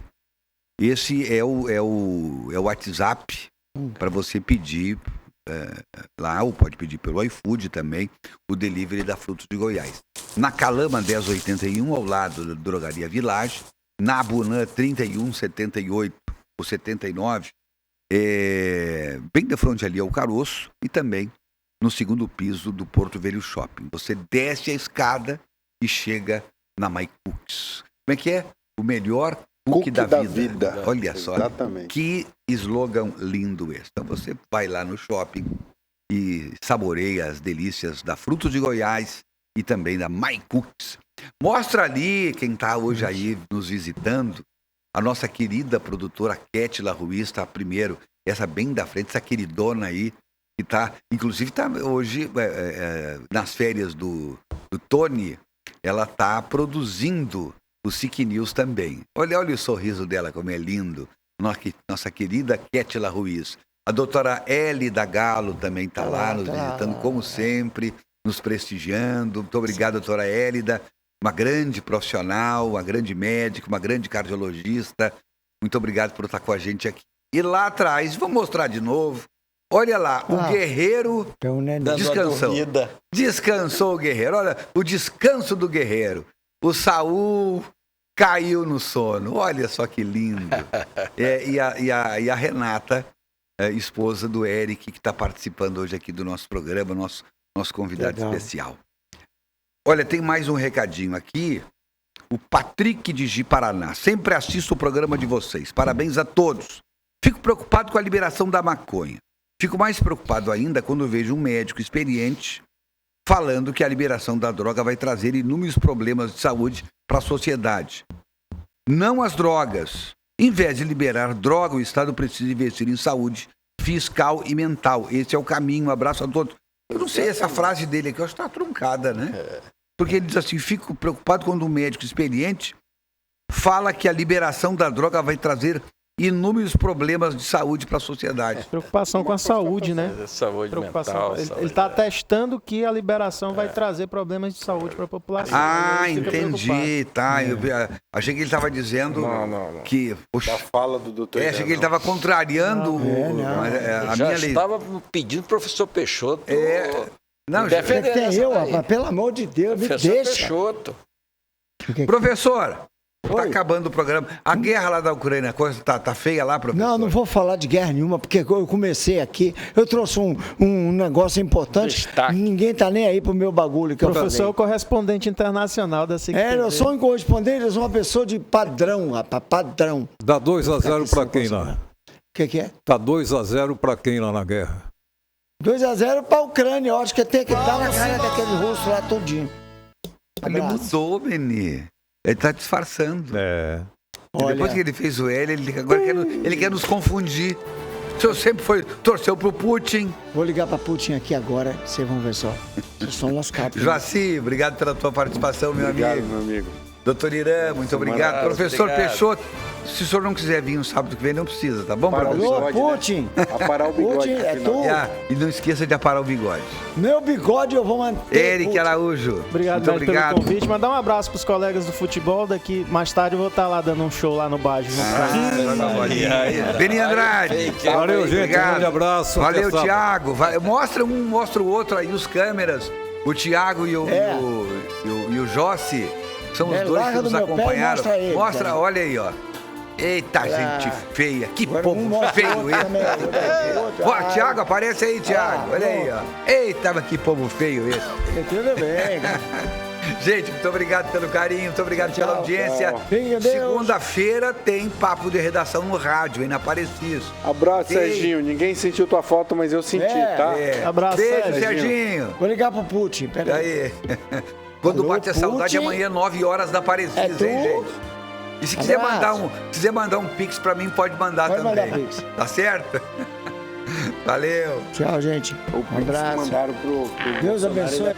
Esse é o WhatsApp para você pedir lá, ou pode pedir pelo iFood também, o delivery da Frutos de Goiás. Na Calama 1081, ao lado da Drogaria Village. Na Abunã 3178 ou 79, bem de frente ali ao Caroço, e também no segundo piso do Porto Velho Shopping. Você desce a escada e chega na My Cooks. Como é que é? O melhor cookie da vida. Olha só, que slogan lindo esse. Então você vai lá no shopping e saboreia as delícias da Frutos de Goiás e também da My Cooks. Mostra ali quem está hoje aí nos visitando, a nossa querida produtora Kétila Ruiz, está primeiro, essa bem da frente, essa queridona aí, que está, inclusive está hoje nas férias do Tony, ela está produzindo o SIC News também. Olha o sorriso dela, como é lindo. Nossa querida Kétila Ruiz. A doutora Hélida Galo também está lá nos visitando, como sempre, nos prestigiando. Muito obrigado, doutora Hélida. Uma grande profissional, uma grande médica, uma grande cardiologista. Muito obrigado por estar com a gente aqui. E lá atrás, vou mostrar de novo. Olha lá, o guerreiro descansou. Descansou o guerreiro. Olha, o descanso do guerreiro. O Saul caiu no sono. Olha só que lindo. E a Renata, esposa do Eric, que está participando hoje aqui do nosso programa, nosso convidado especial. Olha, tem mais um recadinho aqui. O Patrick de Ji-Paraná. Sempre assisto o programa de vocês. Parabéns a todos. Fico preocupado com a liberação da maconha. Fico mais preocupado ainda quando vejo um médico experiente falando que a liberação da droga vai trazer inúmeros problemas de saúde para a sociedade. Não as drogas. Em vez de liberar droga, o Estado precisa investir em saúde fiscal e mental. Esse é o caminho. Um abraço a todos. Eu não sei essa frase dele aqui, eu acho que está truncada, né? Porque ele diz assim, fico preocupado quando um médico experiente fala que a liberação da droga vai trazer inúmeros problemas de saúde para a sociedade. Preocupação com a saúde, né? Saúde mental. Ele está atestando que a liberação vai trazer problemas de saúde para a população. Ah, entendi, tá. Eu achei que ele estava dizendo que... Poxa, da fala do doutor. Achei que ele estava contrariando a minha lei. Estava pedindo pro professor Peixoto... Não, defender mas pelo amor de Deus, me deixa. Peixoto. Professor... Está acabando o programa. A guerra lá da Ucrânia, a coisa tá feia lá, professor? Não vou falar de guerra nenhuma, porque eu comecei aqui, eu trouxe um negócio importante, ninguém está nem aí pro meu bagulho que eu falei. Professor, correspondente internacional da SIC TV. Eu sou um correspondente, eu sou uma pessoa de padrão, rapaz, padrão. Dá 2-0 para quem lá? O que é? Tá 2-0 para quem lá na guerra? 2-0 para a Ucrânia. Eu acho que tem que dar na cara daquele russo lá todinho. Ele mudou, Beni. Ele tá disfarçando. Depois que ele fez o L, agora ele quer nos confundir. O senhor sempre torceu pro Putin. Vou ligar para Putin aqui agora, vocês vão ver só. Vocês são lascados. Joaci, obrigado pela tua participação, meu amigo. Meu amigo. Doutor Irã, muito obrigado. Professor Peixoto, se o senhor não quiser vir no sábado que vem, não precisa, tá bom, professor? Putin. Aparar o bigode. Putin, é tu? E não esqueça de aparar o bigode. Meu bigode eu vou manter. Eric Araújo. Obrigado, muito obrigado pelo convite. Mandar um abraço pros colegas do futebol. Daqui mais tarde eu vou estar lá dando um show lá no Bajo. Beni Andrade. Valeu, gente. Obrigado. Um grande abraço. Valeu, Thiago. Mostra um, mostra o outro aí, os câmeras. O Thiago e o Jossi. São os dois que nos acompanharam. Mostra, olha aí, ó. Eita, gente feia. Que povo feio esse. Thiago, aparece aí, Thiago. Olha aí, ó. Eita, mas que povo feio esse. Tudo bem. Gente, muito obrigado pelo carinho, muito obrigado pela audiência. Segunda-feira tem Papo de Redação no rádio, aí na Aparecido. Abraço, Serginho. Ninguém sentiu tua foto, mas eu senti, tá? Abraço, beijo, Serginho. Vou ligar pro Putin, peraí. Quando bate a saudade, amanhã, 9 horas da Aparecida, hein, gente? E se quiser mandar um pix pra mim, pode mandar também. Mandar pix. Tá certo? Valeu. Tchau, gente. Um abraço. Mandaram pro Deus abençoe.